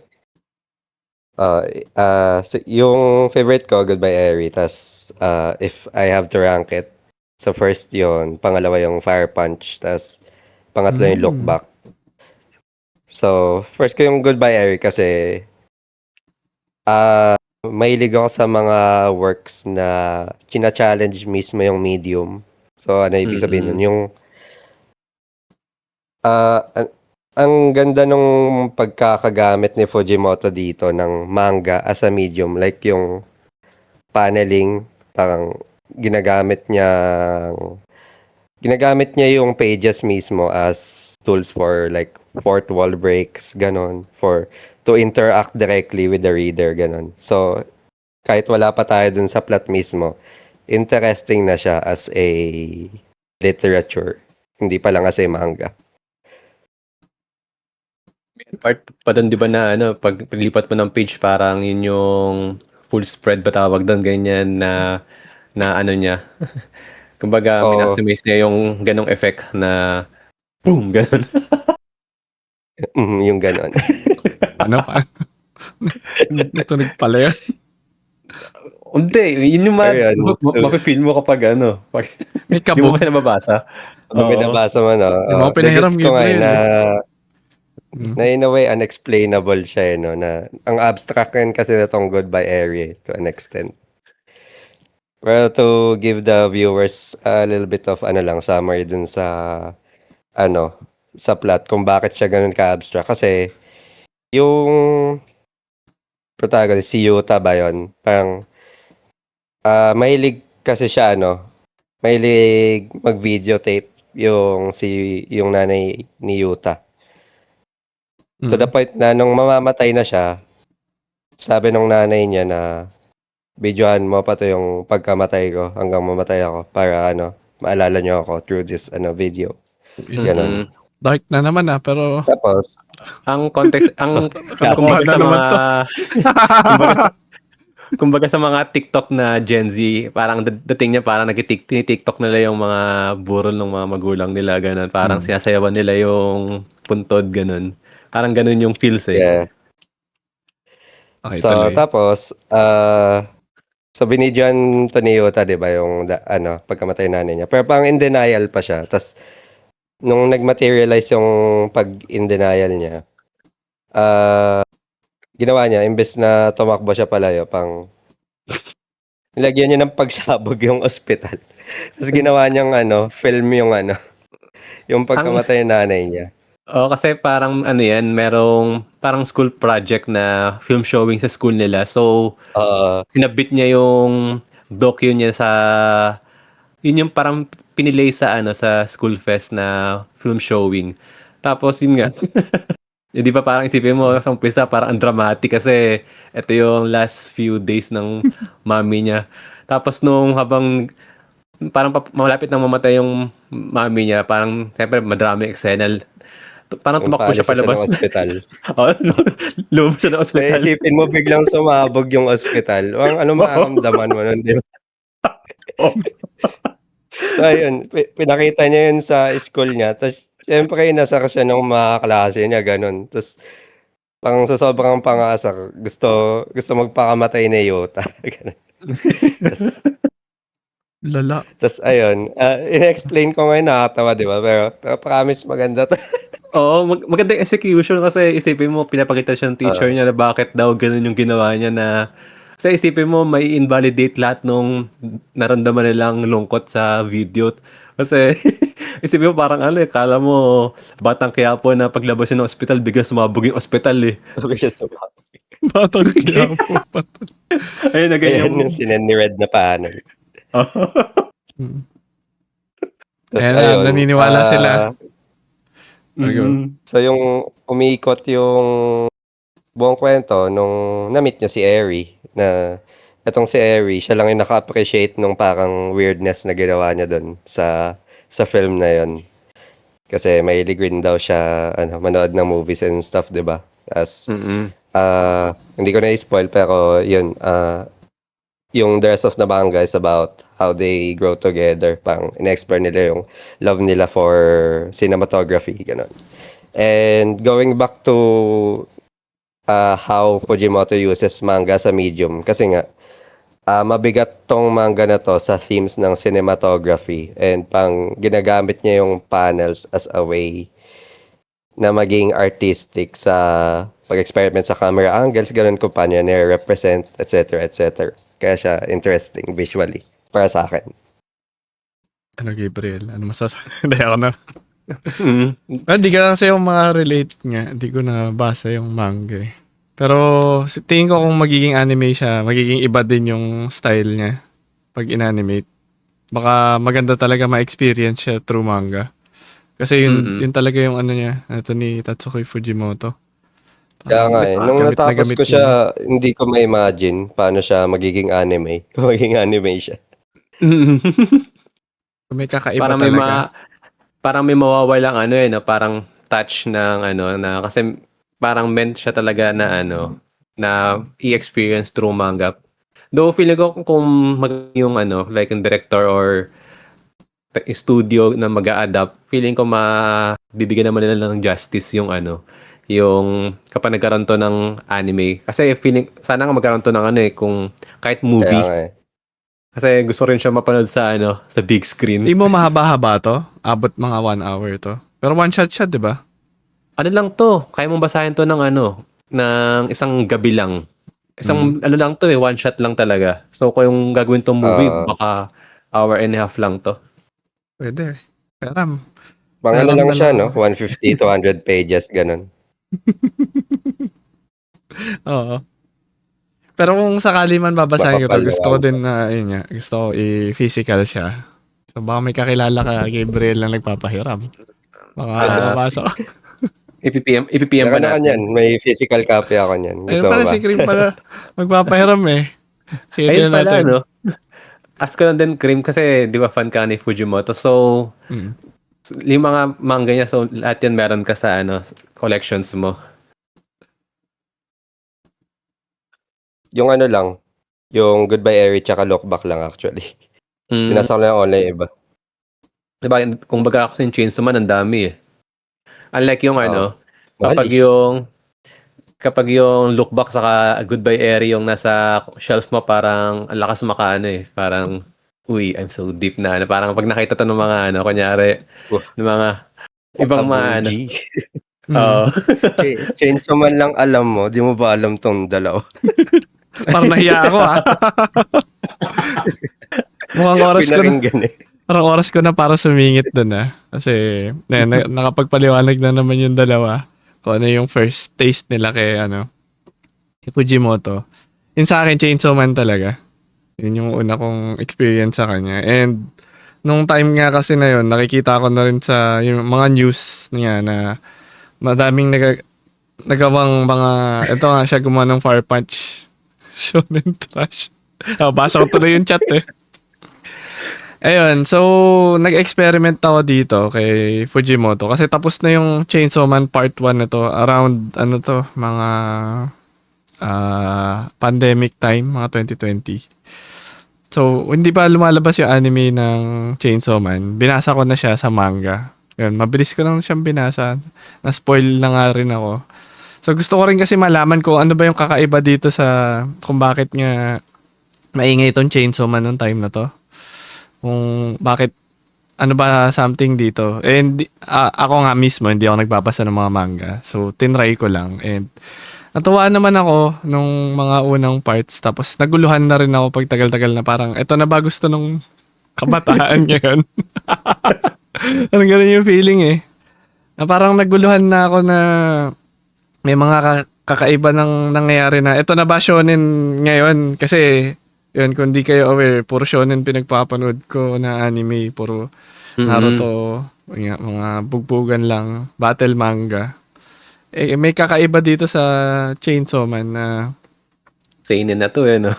yung favorite ko, Goodbye Eri. Tas, if I have to rank it, so first yun, pangalawa yung Fire Punch, tas pangatlo yung Look Back. So, first ko yung Goodbye Eri kasi, mahilig ako sa mga works na china-challenge mismo yung medium. So, ano ibig sabihin nun? Yung, ang ganda nung pagkakagamit ni Fujimoto dito ng manga as a medium. Like yung paneling, parang ginagamit niya yung pages mismo as tools for like fourth wall breaks, ganon. To interact directly with the reader, ganon. So, kahit wala pa tayo dun sa plot mismo, interesting na siya as a literature. Hindi pa lang as a manga. Part pa doon, di ba na pag pilipat mo ng page, parang yun yung full spread ba tawag doon, ganyan na niya. Kumbaga, minamaximize niya yung ganong effect na boom, ganon. Yung ganon. Ano pa? Natunog pala yun. Hindi, yun yung mapifeel mo kapag pag May di mo kabog. kasi nababasa. May nabasa mo, no? Di mo pinahiram Nagets ko nga Gabriel, na in a way, unexplainable siya, no? Na, ang abstract rin kasi na tong Goodbye Area to an extent. Well, to give the viewers a little bit of summary dun sa sa plot kung bakit siya ganun ka-abstract. Kasi yung protagonist, si Yuta ba yun? Parang mahilig kasi siya mahilig mag-videotape yung nanay ni Yuta. To the point na nung mamamatay na siya, sabi nung nanay niya na videohan mo pa to yung pagkamatay ko hanggang mamatay ako para maalala niyo ako through this video. Ganon. Dark na naman pero Tapos, ang context, kumbaga sa naman mga to. kumbaga sa mga TikTok na Gen Z, parang dating niya parang tini-TikTok nila yung mga burol ng mga magulang nila, ganun. Parang sinasayawan nila yung puntod, ganun. Parang ganun yung feels eh. yeah. Okay, So, tuloy. tapos, so binidyoan to ni Yuta, di ba, yung pagkamatay nanay niya. Pero parang in denial pa siya. Tapos, nung nag-materialize yung pag-in denial niya, ginawa niya, imbes na tumakbo siya palayo, nilagyan niya ng pagsabog yung ospital. Tapos ginawa niyang film yung yung pagkamatay ng nanay niya. Kasi parang yan, merong parang school project na film showing sa school nila. So, sinabit niya yung docu niya yun yung parang pinilay sa sa school fest na film showing. Tapos yun nga. Di ba parang isipin mo sa umpisa parang ang dramatic kasi ito yung last few days ng mami niya. Tapos nung habang parang malapit nang mamatay yung mami niya, parang siyempre madrama yung eksena. Parang tumakbo siya palabas. Ng ospital. Lumabas siya ng ospital. So, isipin mo biglang sumabog yung ospital. Ano makaramdaman mo nun, di ba? So, ayun. Pinakita niya yun sa school niya. Tapos, syempre, nasar siya ng mga klase niya, ganun. Tapos, pang sa sobrang pangasar, gusto magpakamatay ni Yuta. Lala. Tapos, ayun. In-explain ko ngayon, nakakatawa, di ba? Pero promise, maganda to. Oo, maganda yung execution kasi isipin mo, pinapakita siya ng teacher niya na bakit daw ganun yung ginawa niya na Kasi isipin mo, may invalidate lahat nung naramdaman nilang lungkot sa video. Kasi isipin mo parang kala mo Batang Quiapo na paglabas yun ng ospital, biglang sumabog yung ospital eh. Batang Quiapo pa. Ayun na Ayan ganyan. yung sinend ni Red na panel. Mm. Tas Ayan na, ayun, naniniwala sila. So yung umiikot yung buong kwento nung na-meet niya si Eri, na etong si Eri, siya lang yung naka-appreciate nung parang weirdness na ginawa niya dun sa film na yun. Kasi mahilig rin daw siya manood ng movies and stuff, 'di ba? As hindi ko na i-spoil pero yun, yung the rest of the manga is about how they grow together. Pang in-explore nila yung love nila for cinematography, ganun. And going back to how Fujimoto uses manga sa medium, kasi nga mabigat tong manga na to sa themes ng cinematography, and pang ginagamit niya yung panels as a way na maging artistic sa pag-experiment sa camera angles, ganun kung paano niya nire-represent, etc. etc. Kaya siya interesting visually para sa akin. Ano, Gabriel? Ano masasabi? Hindi ako na. Hindi ka kasi yung mga relate nga. Hindi ko nabasa yung manga eh. Pero tingin ko kung magiging anime siya, magiging iba din yung style niya pag in-animate. Baka maganda talaga ma-experience siya through manga. Kasi yun talaga yung ano niya, ito ni Tatsuki Fujimoto. Kaya nga eh. Nung Gamit na natapos gamit ko yun. siya, hindi ko ma-imagine paano siya magiging anime. Kung magiging anime siya. May kakaiba Parang talaga. parang may mawawalang na parang touch ng na kasi parang meant siya talaga na na i-experience through manga. Though feeling ko kung yung like yung director or studio na mag-a-adapt, feeling ko bibigyan naman nila ng justice yung yung kapag nagkaroon to ng anime. Kasi feeling, sana nga magkaroon to ng kung kahit Kaya movie. nga eh. Kasi gusto rin siya mapanood sa sa big screen. Hindi mo mahaba-haba to. Abot mga 1 hour to. Pero one shot siya, di ba? Ano lang to, kaya mong basahin to ng ng isang gabi lang. Isang lang to one shot lang talaga. So kung yung gagawin tong movie, baka hour and a half lang to. Pwede. Pero Pang ano Meron lang na siya, lang no? 150 to 100 pages, ganun. oo. Pero kung sakali man babasahin ko to, Makapal na gusto ko din na, yun nga, gusto ko i-physical siya. So baka may kakilala ka, Gabriel, na nagpapahiram. Baka mabasa ko. IPPM pa Meron ako natin. niyan. May physical copy ako niyan. Ayun Gusto mo pala, ba? si Cream pala magpapahiram eh. Sige, Ayun tingnan pala, natin. Ask ko lang din, Cream, kasi di ba fan ka ni Fujimoto. So, yung mga manga niya, so lahat yan meron ka sa collections mo. Yung ano lang, yung Goodbye Eri tsaka Look Back lang actually. Binasa ko lang yung online iba. Diba, kung baga ako sa Chainsaw Man, ang dami eh. Unlike yung Mahal kapag yung Look Back saka Goodbye Eri yung nasa shelf mo, parang ang lakas parang uy, I'm so deep na parang pag nakita to ng mga kunyari ng mga ibang mga Oo. Chainsaw Man lang alam mo, di mo ba alam tong dalawa? Parang nahiya ako Mukhang oras ko na. Parang oras ko na para sumingit dun Kasi nakapagpaliwanag na naman yung dalawa kung ano yung first taste nila kay Fujimoto. Yun sa akin, Chainsaw Man talaga. Yun yung una kong experience sa kanya. And nung time nga kasi na yun, nakikita ko na rin sa yung mga news niya na madaming nagawang mga, ito nga siya gumawa ng Fire Punch. Shonen trash. Basa ko tuloy yung chat Ayun, so nag-experiment ako dito kay Fujimoto kasi tapos na yung Chainsaw Man Part 1 na to around mga pandemic time, mga 2020. So, hindi pa lumalabas yung anime ng Chainsaw Man. Binasa ko na siya sa manga. Yun, mabilis ko lang siyang binasa. Na-spoil na nga rin ako. So, gusto ko rin kasi malaman kung ano ba yung kakaiba dito sa kung bakit nga maingay itong Chainsaw Man nung time na to. Kung bakit, ano ba something dito. And ako nga mismo, hindi ako nagbabasa ng mga manga. So, tinry ko lang. And Natuwa naman ako nung mga unang parts. Tapos naguluhan na rin ako pag tagal-tagal na parang eto na ba gusto nung kabataan ngayon? Parang ganun yung feeling eh. Na parang naguluhan na ako na may mga kakaiba nang nangyayari na eto na ba shonen ngayon? Kasi yun, kung di kayo aware, puro shonen pinagpapanood ko na anime. Puro Naruto, mga bugbugan lang, battle manga. Eh, may kakaiba dito sa Chainsaw Man na Seinen na to no?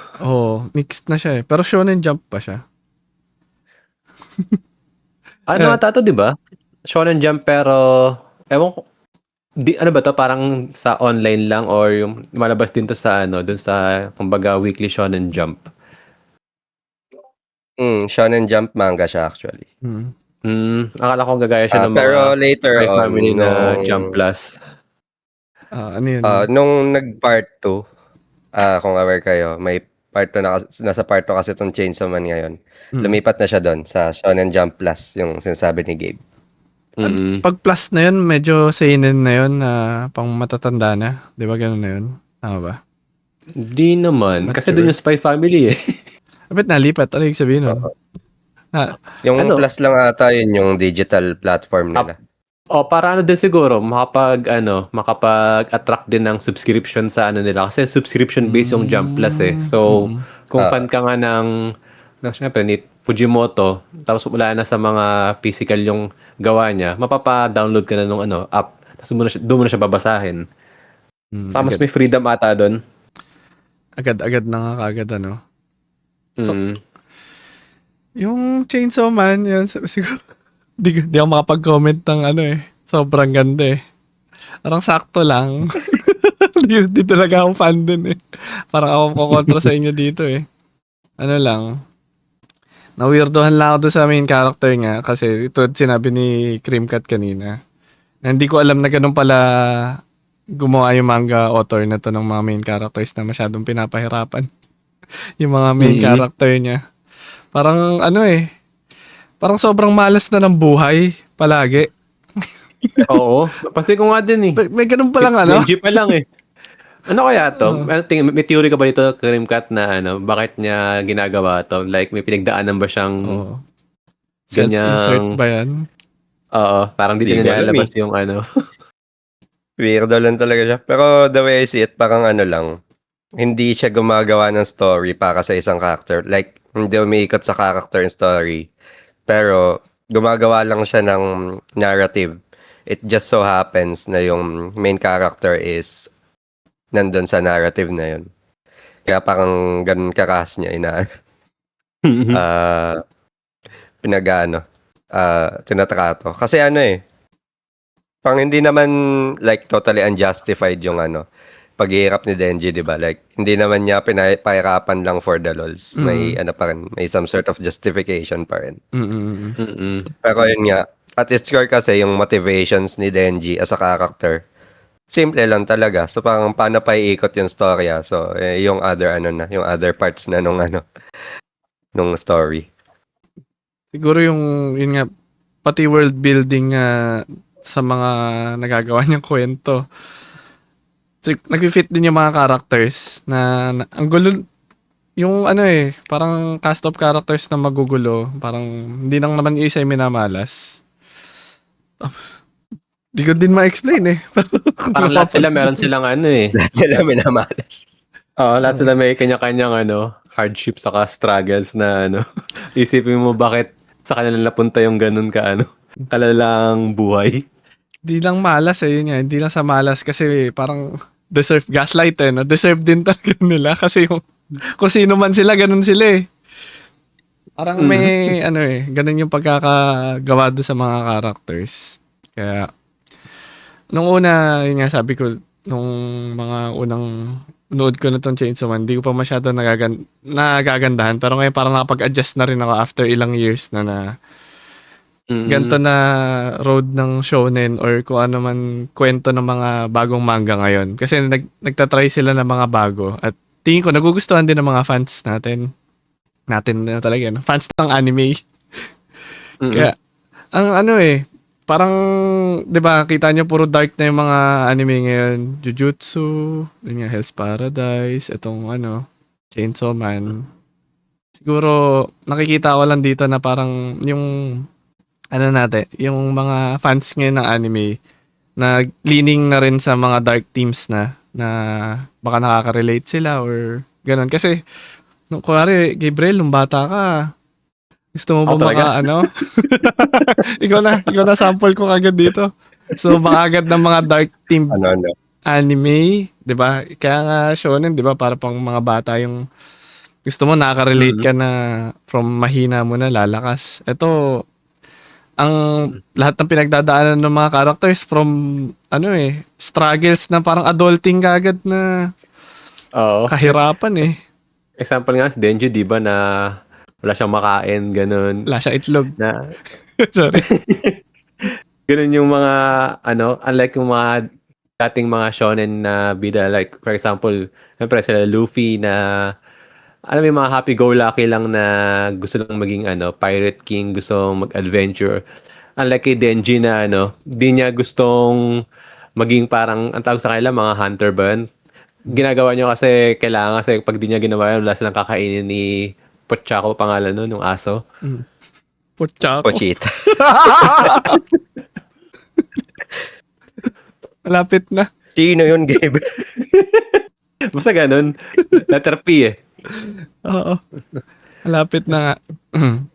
mixed na siya eh. Pero Shonen Jump pa siya. Ano ata to, di ba? Shonen Jump pero, ewan ko, ano ba to? Parang sa online lang or yung malabas din to sa dun sa, kumbaga, weekly Shonen Jump. Shonen Jump manga siya actually. Akala ko gagaya siya ng Pero mga later Spy on, Family na Jump Plus. Ano yun? nung nag-part 2, kung aware kayo, may part 2 nasa part 2 kasi itong Chainsaw Man ngayon. Lumipat na siya doon sa Shonen Jump Plus, yung sinasabi ni Gabe. Pag plus na yun, medyo seinen na yun na pang matatanda na. Di ba ganun na yun? Tama ba? Di naman. Kasi Mature. doon yung Spy Family eh. Ba't nalipat? Ano yung sabihin nun? Yung Ano? Plus lang ata yun yung digital platform nila. Para din siguro, makapag-attract din ng subscription sa nila. Kasi subscription-based yung Jump Plus eh. So, kung fan ka nga syempre, ni Fujimoto, tapos wala na sa mga physical yung gawa niya, mapapa-download ka na nung app. Tapos doon mo na siya babasahin. Mas may freedom ata doon. Agad-agad na nga kagad ano. So, Mm. yung Chainsaw Man, yun, siguro, di ako makapag-comment ng sobrang ganda eh. Parang sakto lang. di talaga ako fan dun eh. Parang ako kukontra sa inyo dito eh. Ano lang, na-weirdohan lang ako doon sa main character nga kasi ito sinabi ni Creamcat kanina. Na hindi ko alam na ganun pala gumawa yung manga author na to ng mga main characters na masyadong pinapahirapan. Yung mga main character niya. Parang parang sobrang malas na ng buhay palagi. Oo. Kasi ko nga din eh. May ganun palang Benji pa lang eh. Ano kaya to? May theory ka ba dito, Creamcat, na bakit niya ginagawa to? Like, may pinagdaanan ba siyang self-insert ba yan? Oo, parang dito Di ko alam nilalabas yung Weirdo lang talaga siya. Pero the way I see it, parang lang, hindi siya gumagawa ng story para sa isang character. Like, hindi umiikot sa character and story. Pero, gumagawa lang siya ng narrative. It just so happens na yung main character is nandun sa narrative na yun. Kaya parang ganun kakas niya tinatrato. Kasi pang hindi naman like totally unjustified yung paghihirap ni Denji, di ba? Like, hindi naman niya pinahirapan lang for the lols. May pa rin, may some sort of justification pa rin. Pero yun nga, at its core kasi yung motivations ni Denji as a character, simple lang talaga. So parang paano pa iikot yung storya. So yung other yung other parts na nung story. Siguro yun nga, pati world building sa mga nagagawa niyang kwento. Nag-fit din yung mga characters na ang gulo, yung parang cast of characters na magugulo, parang hindi lang naman isa yung minamalas. Di ko din ma-explain eh. Parang lahat sila meron silang Lahat sila minamalas. Oo, lahat sila may kanya-kanyang hardship saka struggles na isipin mo bakit sa kanila napunta yung ganun kalalang buhay. Di lang malas yun nga. Hindi lang sa malas kasi parang deserve gaslight no? Deserve din talaga nila kasi kung sino man sila, ganun sila eh. Parang may ganun yung pagkakagawa doon sa mga characters. Kaya nung una, yun nga sabi ko, nung mga unang nood ko na tong Chainsaw Man, hindi ko pa masyado nagagandahan. Pero ngayon parang nakapag-adjust na rin ako after ilang years na ganito na road ng shonen or kung ano man kwento ng mga bagong manga ngayon. Kasi nagtatry sila ng mga bago. At tingin ko, nagugustuhan din ng mga fans natin. Natin na talaga, fans ng anime. Kaya, ang parang 'di ba kita niyo puro dark na yung mga anime ngayon. Jujutsu, yun nga, Hell's Paradise, itong ano, Chainsaw Man. Siguro nakikita ko lang dito na parang yung ano natin, yung mga fans ngayon ng anime na leaning na rin sa mga dark themes na baka nakaka-relate sila or gano'n. Kasi nung kunwari, Gabriel, nung bata ka, gusto mo ba talaga? ano? ikaw na sample ko agad dito. So baka agad ng mga dark theme Ano. anime, 'di ba? Kaya nga shonen, 'di ba? Para pang mga bata yung gusto mo nakaka-relate ka na from mahina mo na lalakas. Ito ang lahat ng pinagdadaanan ng mga characters from ano struggles na parang adulting kagad na Oo. kahirapan Example nga si Denji, di ba, na wala siyang makain, ganun. Wala siyang itlog. Na, Sorry. ganun yung mga, unlike yung mga dating mga shonen na bida, like, for example, siyempre sila Luffy na, alam mo yung mga happy-go-lucky lang na gusto lang maging, pirate king, gusto mag-adventure. Unlike kay Denji na, di niya gustong maging parang, ang tawag sa kanila, mga hunter ba yun? Ginagawa niyo kasi kailangan kasi pag di niya ginawa yun, wala silang kakainin ni Pochako, pangalan nun, nung aso. Pochako. Pochita. Malapit na. Sino yun, Gabe? Basta ganun. Letter P Oo. Malapit na nga.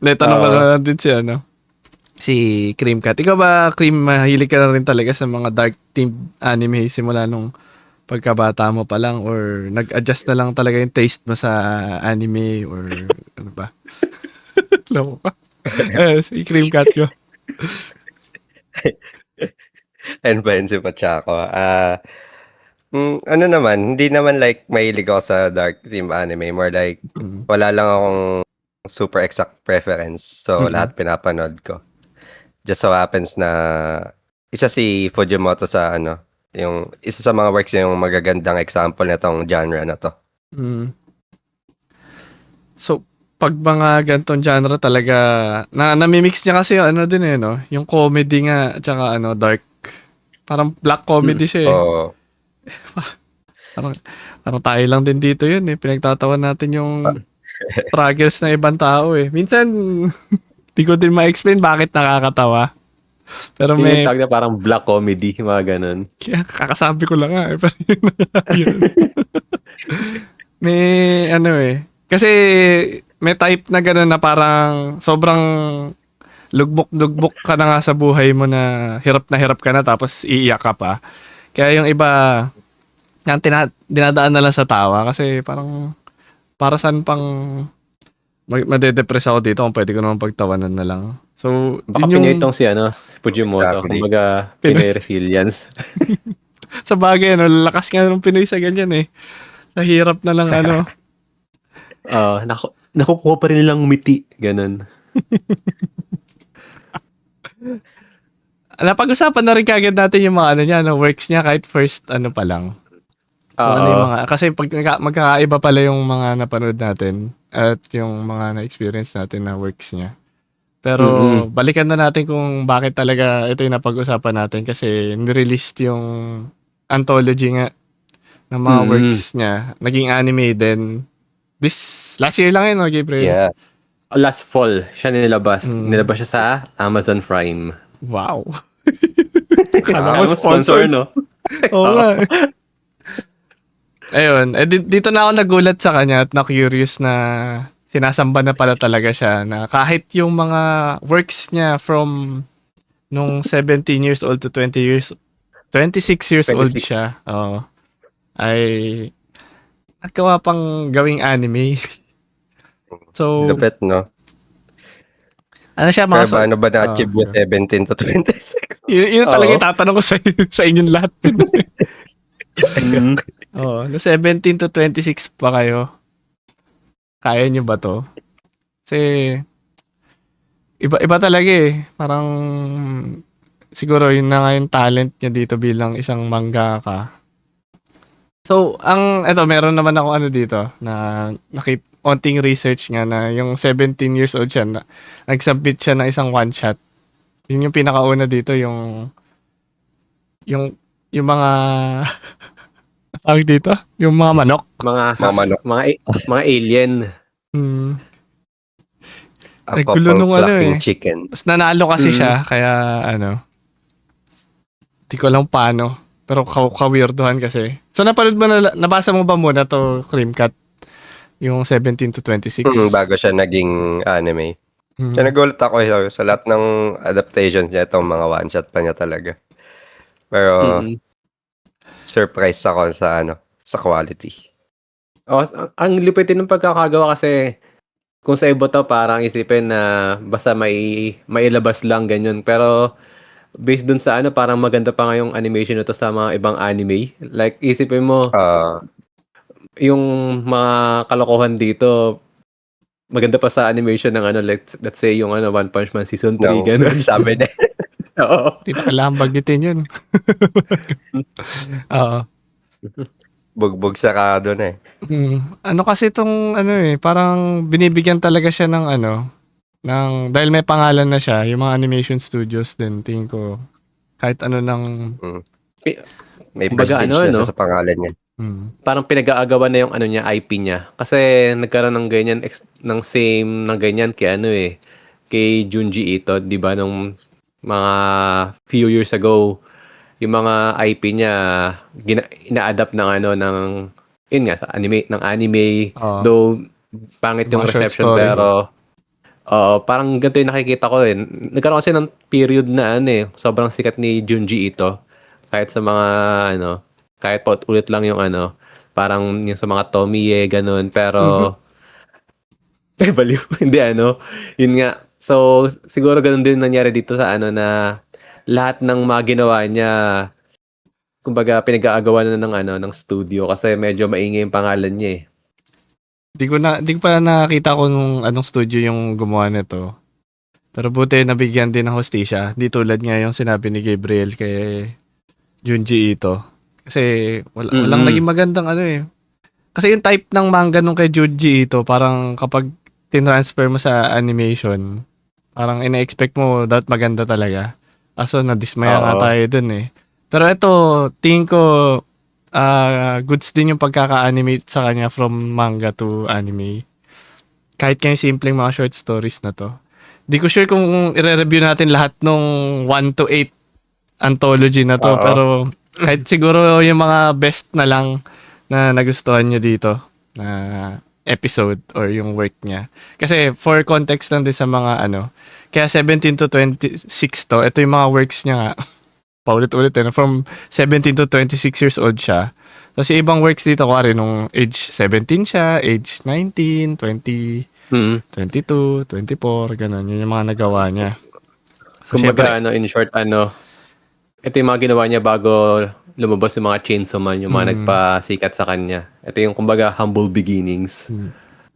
Tanong ko na din si Creamcat. Ikaw ba, Cream, mahilig ka na rin talaga sa mga dark themed anime simula nung pagkabata mo pa lang or nag-adjust na lang talaga yung taste mo sa anime or ano ba? Alam mo pa? Si Creamcat ko. And ba yun si Pochako? Ano naman, hindi naman like mahilig ako sa dark theme anime. More like, wala lang akong super exact preference. So, lahat pinapanood ko. Just so happens na isa si Fujimoto sa yung isa sa mga works yung magagandang example nitong genre na to. So, pag mga gantong genre talaga, namimix niya kasi din no? Yung comedy nga, at saka dark. Parang black comedy siya Oo. Parang tayo lang din dito yun pinagtatawan natin yung struggles ng ibang tao Minsan, di ko din ma-explain bakit nakakatawa. Pero Yung tawag na parang black comedy, mga ganun. Kaya kakasabi ko lang nga pero yun. May kasi may type na gano'n na parang sobrang lugbok ka na nga sa buhay mo na hirap ka na tapos iiyak ka pa. Kaya yung iba dinadaan na lang sa tawa kasi parang para saan pang madedepress ako dito kung pwede ko naman pagtawanan na lang. So, baka yun Pinoy itong si Fujimoto. Exactly. Kumbaga, Pinoy resilience. Sa bagay, lakas nga ng Pinoy sa ganyan Sa hirap na lang Nakukuha pa rin nilang ngumiti. Ganun. Napag-usapan na rin kagad natin yung mga niya, works niya kahit first pa lang. Yung mga, kasi pag magkakaiba pala yung mga napanood natin at yung mga na-experience natin na works niya. Pero balikan na natin kung bakit talaga ito yung napag-usapan natin kasi nirelease yung anthology nga ng mga works niya. Naging anime din. Last year lang yun, Gabriel? Yeah. Last fall, siya nilabas. Nilabas siya sa Amazon Prime. Wow. Kala mo sponsor, no? Oo nga. Ayun. Dito na ako nagulat sa kanya at na-curious na sinasamba na pala talaga siya na kahit yung mga works niya from nung 17 years old to 26 years old siya. Ay naggawa pang gawing anime. So, Lupit, no? ano siya Pero paano ba na-achieve mo 17 to 26? Yun talaga itatanong ko sa inyong lahat. Na 17 to 26 pa kayo. Kaya nyo ba to? Kasi, iba talaga Parang, siguro yun na nga yung talent niya dito bilang isang mangaka. So, meron naman ako dito na onting research nga na yung 17 years old siya na nag-submit siya ng isang one shot Yun yung pinakauna dito, yung mga tawag dito, yung mga manok. Mga Mga manok. mga alien. Hmm. A Naggulo couple nung clucking chicken. Mas nanalo kasi Mm. siya, kaya di ko alam paano. Pero ka-weirdohan kasi. So napanood mo nabasa mo ba muna to, Creamcat? Yung 17 to 26? Bago siya naging anime. Hmm. Kaya nagulat ako sa lahat ng adaptations niya, itong mga one-shot pa niya talaga. Pero Mm. surprised ako sa quality. Ang lupit din ng pagkakagawa kasi kung sa iba to parang isipin na basta mailabas lang ganyan. Pero based dun sa parang maganda pa nga yung animation nito sa mga ibang anime. Like isipin mo yung mga kalokohan dito maganda pa sa animation ng let's say yung One Punch Man season 3 ganun. Sabi na. Oo. Di na kailangan bagitin yun. Oo. Bugbog sarado na Ano kasi itong parang binibigyan talaga siya ng dahil may pangalan na siya, yung mga animation studios din, tingin ko, kahit ano ng... May Kumbaga, prestige na siya sa pangalan niya. Parang pinag-aagawan na yung niya, IP niya. Kasi nagkaroon ng ganyan, ng same ng ganyan kay Junji Ito, di ba, nung mga few years ago, yung mga IP niya, ina-adapt ng yun nga, sa anime, though, pangit yung Mga short reception, story. pero, parang ganito yung nakikita ko Nagkaroon kasi ng period na sobrang sikat ni Junji Ito, kahit sa mga, kahit pa ulit lang yung parang yung sa mga Tomie, ganun, pero, baliw, hindi yun nga. So, siguro ganun din nangyari dito sa na lahat ng mga ginawa niya, kumbaga pinag-aagawa na ng studio kasi medyo maingay yung pangalan niya Di ko pa nakita kung anong studio yung gumawa nito. Pero buti nabigyan din ng hostisya. Di tulad nga yung sinabi ni Gabriel kay Junji Ito. Kasi walang naging magandang Kasi yung type ng manga nung kay Junji Ito, parang kapag tinransfer mo sa animation, parang ina-expect mo dapat maganda talaga. Kaso nadismaya nga tayo dun Pero ito, tingin ko goods din yung pagkaka-animate sa kanya from manga to anime. Kahit kaya simpleng mga short stories na to. Di ko sure kung i-review natin lahat nung 1 to 8 anthology na to. Pero kahit siguro yung mga best na lang na nagustuhan nyo dito na episode or yung work niya. Kasi for context lang din sa mga kaya 17 to 26 to, ito yung mga works niya nga. Paulit-ulit from 17 to 26 years old siya. Tapos yung ibang works dito, kuwari nung age 17 siya, age 19, 20, 22, 24, ganun. Yun yung mga nagawa niya. So, kumbaga, in short, ito yung mga ginawa niya bago lumabas yung mga Chainsaw Man, yung mga nagpasikat sa kanya. Ito yung, kumbaga, humble beginnings.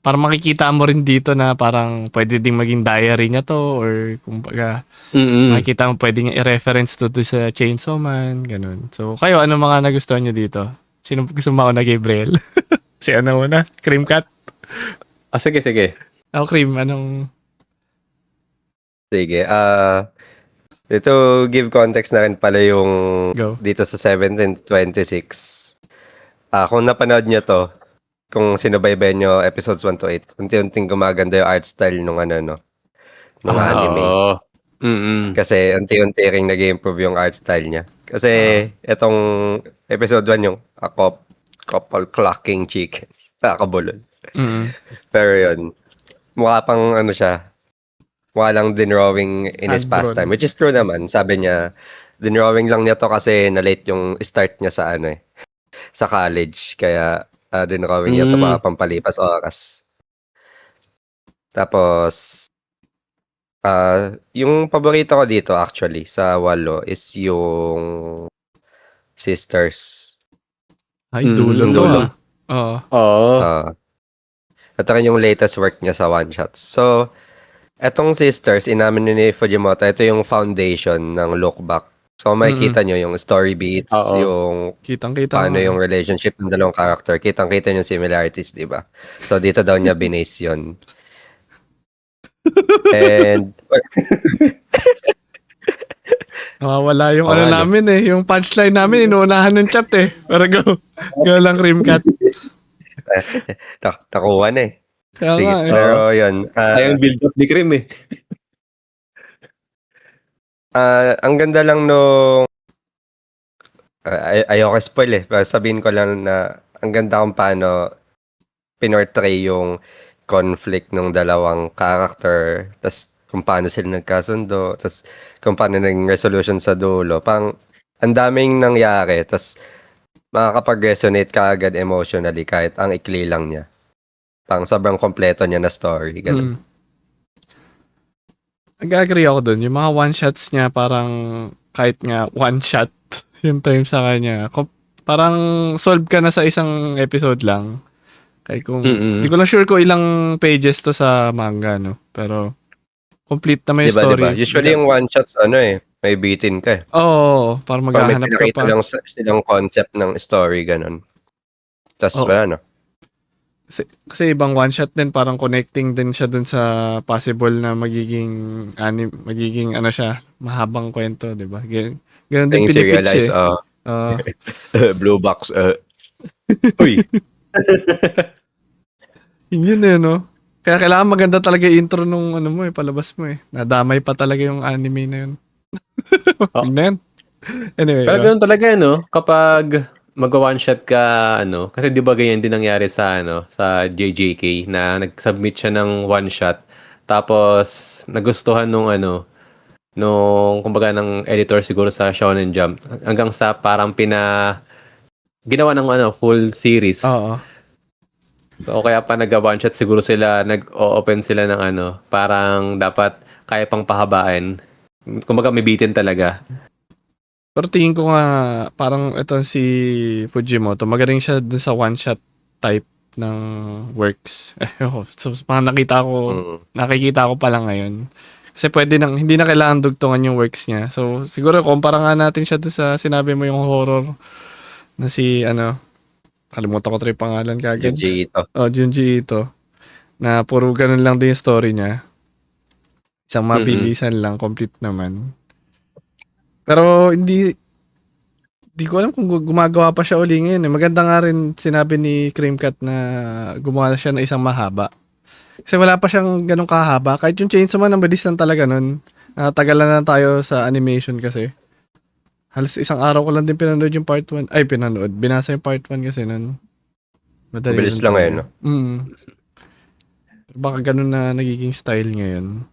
Para makikita mo rin dito na parang pwede ding maging diary niya to or kumbaga makikita mo pwede niya i-reference to sa Chainsaw Man, ganun. So, kayo, ano mga nagustuhan niyo dito? Sino gusto mo na Gabriel? Si muna? Creamcat? Sige. Ako, Cream, anong... Sige. Ito, give context na rin pala yung dito sa 17 to 26. Kung napanood nyo to, kung sinubaybayan nyo episodes 1 to 8, unti-unting gumaganda yung art style nung nung anime. Kasi unti-unti ring nag-improve yung art style niya. Kasi itong episode 1 yung couple clucking chickens. Nakakabulol. Pero yun, mukha pang siya, mukha lang dinrawing in his pastime. Which is true naman. Sabi niya, dinrawing lang niya to kasi na-late yung start niya sa sa college. Kaya dinrawing niya to para pampalipas oras. Tapos, yung paborito ko dito actually sa Walo is yung Sisters. Ay, dulo to Oo. Ito rin yung latest work niya sa One Shot. So, etong Sisters, inamin ni Fujimoto, ito yung foundation ng Look Back. So, makikita nyo yung story beats, yung paano yung relationship ng dalawang character. Kitang-kita yung similarities, di ba? So, dito daw niya binase yun. And, Nawawala yung Oo ano nga, no? namin eh. Yung punchline namin, inuunahan ng chat eh. Pero go. Go lang, Creamcat. Nakuha na eh. Kaya Sige, nga eh. pero yun. Sayang build up ni Krim eh. Ang ganda lang nung ayoko spoil eh. Pero sabihin ko lang na ang ganda kung paano pinortray yung conflict ng dalawang character. Tas kung paano sila nagkasundo. Tas kung paano naging resolution sa dulo. Pang ang daming nangyari. Tas makakapag-resonate ka agad emotionally kahit ang ikli lang niya. Pang sobrang kompleto niya na story. Ganun. Nag-agree ako dun. Yung mga one-shots niya parang kahit nga one-shot yung term sa kanya. Parang solve ka na sa isang episode lang. Kahit kung, di ko lang sure kung ilang pages to sa manga, no? Pero, complete na may Diba, story. diba? Usually yung one-shots, may bitin ka eh. Oo, para Pag may maghahanap ka pinakita pa. lang silang concept ng story, ganun. Tapos Oo. wala na. Kasi ibang one shot din, parang connecting din siya dun sa possible na magiging ano siya, mahabang kwento, 'di ba? Ganun din Things you pinipitch realize, eh. blue box, uy, Yun eh, no? Kaya kailangan maganda talaga yung intro nung ano mo eh, palabas mo eh. Nadamay pa talaga yung anime na yun. Oh. Yun na yun. Anyway, Pero ganoon talaga no, kapag mag-one shot ka kasi 'di ba ganyan din nangyari sa sa JJK na nag-submit siya ng one shot tapos nagustuhan nung kumbaga ng editor siguro sa Shonen Jump hanggang sa parang ginawa ng full series. oo. So kaya pa nag-one shot siguro sila, nag-open sila ng parang dapat kaya pang pahabain. Kumbaga may bitin talaga. Pero tingin ko nga, parang ito si Fujimoto, magaling siya dun sa one-shot type ng works. So, mga nakikita ko pa lang ngayon. Kasi pwede hindi na kailangan dugtungan yung works niya. So, siguro kumpara nga natin siya dun sa sinabi mo yung horror na si, kalimutan ko yung pangalan kagad. Junji Ito. Junji Ito. Na puro ganun lang din yung story niya. Isang mabilisan lang, complete naman. Pero hindi ko alam kung gumagawa pa siya uli ngayon. Maganda nga rin sinabi ni Creamcat na gumawa na siya ng isang mahaba. Kasi wala pa siyang ganun kahaba. Kahit yung Chainsaw Man, ang bilis lang talaga nun. Tagalan na tayo sa animation kasi. Halos isang araw ko lang din pinanood yung part 1. Ay, binasa yung part 1 kasi nun. Madali Mabilis lang ngayon, no? Baka ganun na nagiging style ngayon.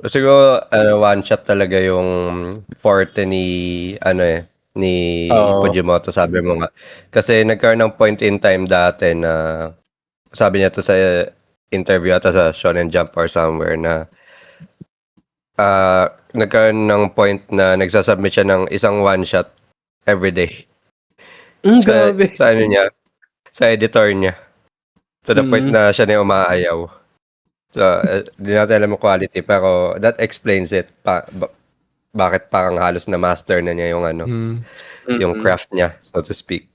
Siguro, one shot talaga yung forte ni Fujimoto, sabi mo nga. Kasi nagkaroon ng point in time dati na sabi niya to sa interview ata sa Shonen Jump or somewhere na nagkaroon ng point na nagsasubmit siya ng isang one shot every day. Grabe. Sa sa editor niya. To the point na siya na yung umaayaw. So, di natin alam yung quality, pero that explains it. Bakit parang halos na master na niya yung yung craft niya, so to speak.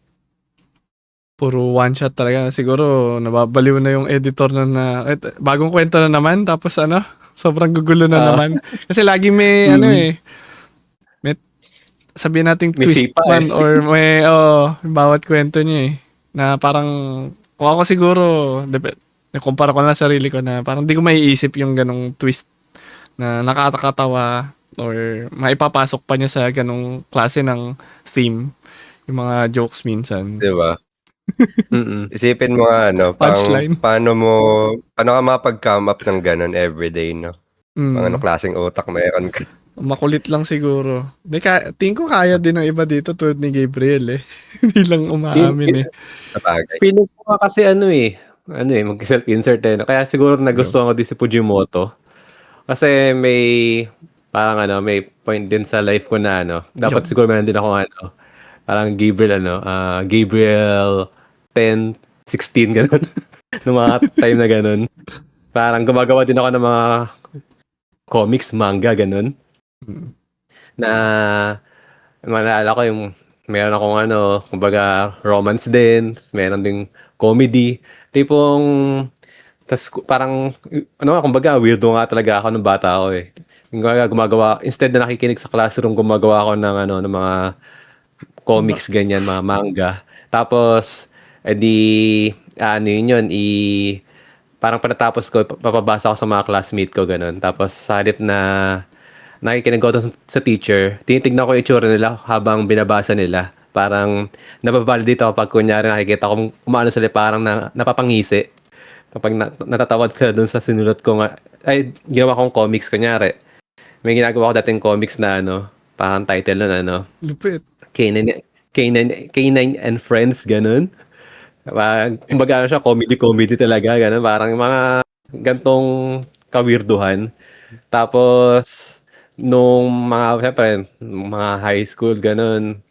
Puro one shot talaga. Siguro nababaliw na yung editor na bagong kwento na naman, tapos sobrang gugulo na naman. Kasi lagi may may sabihin nating May twist sipa, man or may bawat kwento niya na parang kung ako siguro kumpara ko na sarili ko na parang di ko maiisip yung ganong twist na nakakatawa or maipapasok pa niya sa ganong klase ng theme, yung mga jokes minsan. Diba? Isipin mo nga, Punchline. paano ka mapag-come up ng ganon everyday, no? Anong klaseng utak mayroon ka? Makulit lang siguro. Tingin ko kaya din ng iba dito tulad ni Gabriel Hindi lang umaamin Sabagay. Feeling ko nga kasi mag-self-insert Kaya siguro nagustuhan ko din si Fujimoto. Kasi may parang may point din sa life ko na dapat siguro meron din ako parang Gabriel 10, 16 ganun. Noong mga time na ganun. Parang gumagawa din ako ng mga comics, manga ganun. Na maalala ko yung meron akong kumbaga romance din, meron ding comedy. Tipong, tas parang, kumbaga, weirdo nga talaga ako nung bata ako Gumagawa, instead na nakikinig sa classroom, gumagawa ako ng ng mga comics ganyan, mga manga. Tapos ano yun, parang pagkatapos ko papabasa ako sa mga classmate ko ganun. Tapos sa halip na nakikinig ako sa teacher, tinitignan ko yung itsura nila habang binabasa nila. Parang nababalidate ako pag kunyari nakikita ko umano sila parang napapangisi. Kapag natatawad sila dun sa sinulat ko nga, ay ginawa kong comics kunyari. May ginagawa ko dating comics na parang title nun Lupit. K9 and Friends, ganun. Kumbaga siya, comedy talaga, ganun. Parang mga gantong kawirduhan. Tapos, nung syempre, mga high school, ganun.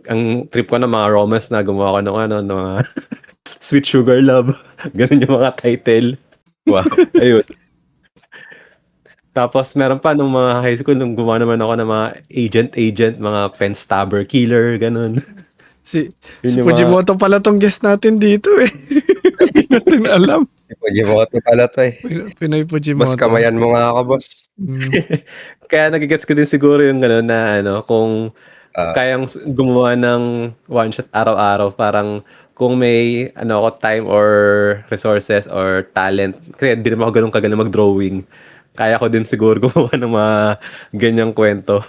Ang trip ko na mga romance na gumawa ko ng mga Sweet Sugar Love. Ganun yung mga title. Wow. Ayun. Tapos meron pa nung mga high school, nung gumawa naman ako ng mga agent, mga pen stabber killer, ganun. Si Yun yung Fujimoto pala tong guest natin dito eh. Hindi natin alam. Fujimoto pala to eh. Pinoy Fujimoto. Boss, kamayan mo nga ako, boss. Kaya nagigets ko din siguro yung gano'n na kung kayang gumawa ng one shot araw-araw, parang kung may ako time or resources or talent, kaya di naman ako ganun kagaling mag-drawing. Kaya ko din siguro gumawa ng mga ganyang kwento.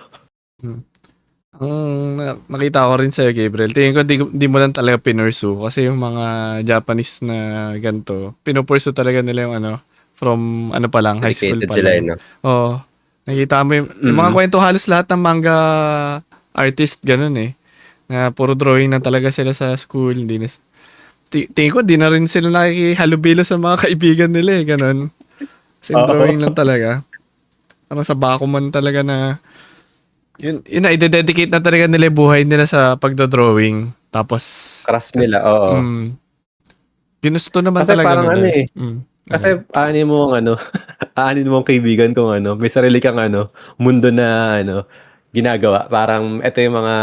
Nakita ko rin sa'yo, Gabriel. Tingin ko di mo lang talaga pinursu kasi yung mga Japanese na ganito, pinupursu talaga nila yung from pa lang, high school Dedicated pa sila, lang. Oo. Nakita mo yung mga kwento, halos lahat ng manga artist ganun eh. Na puro drawing na talaga sila sa school. Hindi na, tingin ko, di na rin sila nakikihalubilo sa mga kaibigan nila eh. Ganun. Kasi drawing lang talaga. Parang sa Bakuman talaga na yun na, i-dedicate na talaga nila yung buhay nila sa pagdodrawing. Tapos Craft nila, oo. Ginusto naman kasi talaga parang nila. Kasi aanin mo aanin mo kaibigan kung may sarili kang mundo na ginagawa. Parang ito yung mga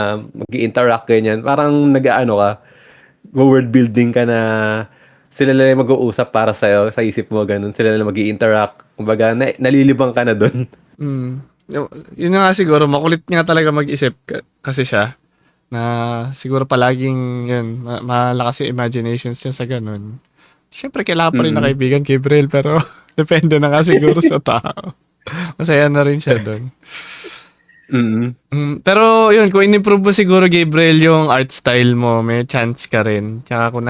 mag-interact ganyan. Parang nag-aano ka, world building ka na sila lang yung mag-uusap para sa'yo, sa isip mo, ganun. Sila lang mag-i-interact. Kumbaga, nalilibang ka na dun. Yun nga siguro, makulit nga talaga mag-isip kasi siya. Na siguro palaging yun, malakas yung imaginations niya sa ganun. Siyempre, kailangan pa rin na kaibigan, Gabriel, pero depende na nga siguro sa tao. Masaya na rin siya doon. Pero yun, kung in-improve mo siguro, Gabriel, yung art style mo, may chance ka rin. Tsaka kung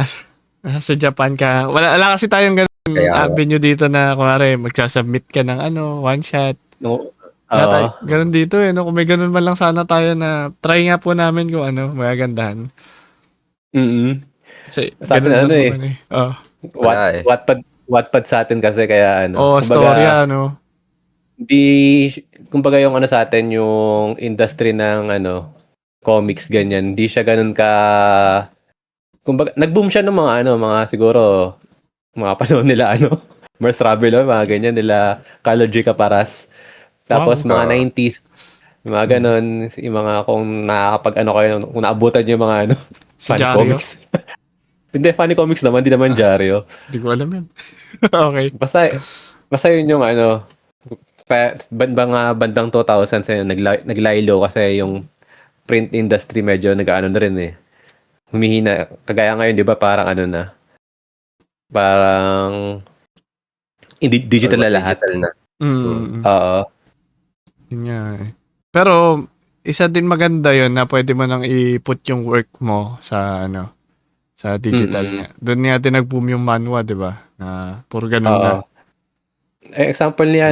nasa Japan ka, wala kasi tayong ganun avenue dito na, kunwari, magsasubmit ka ng one shot. Ganun dito eh. Kung may ganun man lang sana tayo na try nga po namin kung magagandahan. Kasi sa atin ganun eh. Wattpad sa atin kasi kaya storya Di kumbaga yung sa atin yung industry ng comics ganyan, di siya ganun ka kumbaga nag-boom siya ng mga siguro mga panahon nila Mars Ravelo, mga ganyan nila, Carlo G. Caparas. Tapos mga 90s, mga ganun, yung mga kung nakakapag kayo, kung naabutan yung mga funny Diaryo. comics. Hindi, funny comics naman, hindi naman Diaryo. Hindi ko alam yun. Okay. Basta yun yung bandang 2000s naglaylo kasi yung print industry medyo nag-ano na rin eh. Humihina. Kagaya ngayon, di ba, parang parang digital na lahat. Digital na. Oo. Yun nga eh. Pero, isa din maganda yun na pwede mo nang i-put yung work mo sa sa digital nga. Doon nga din nag-boom yung manhwa, di ba? Na puro ganun na. Example ni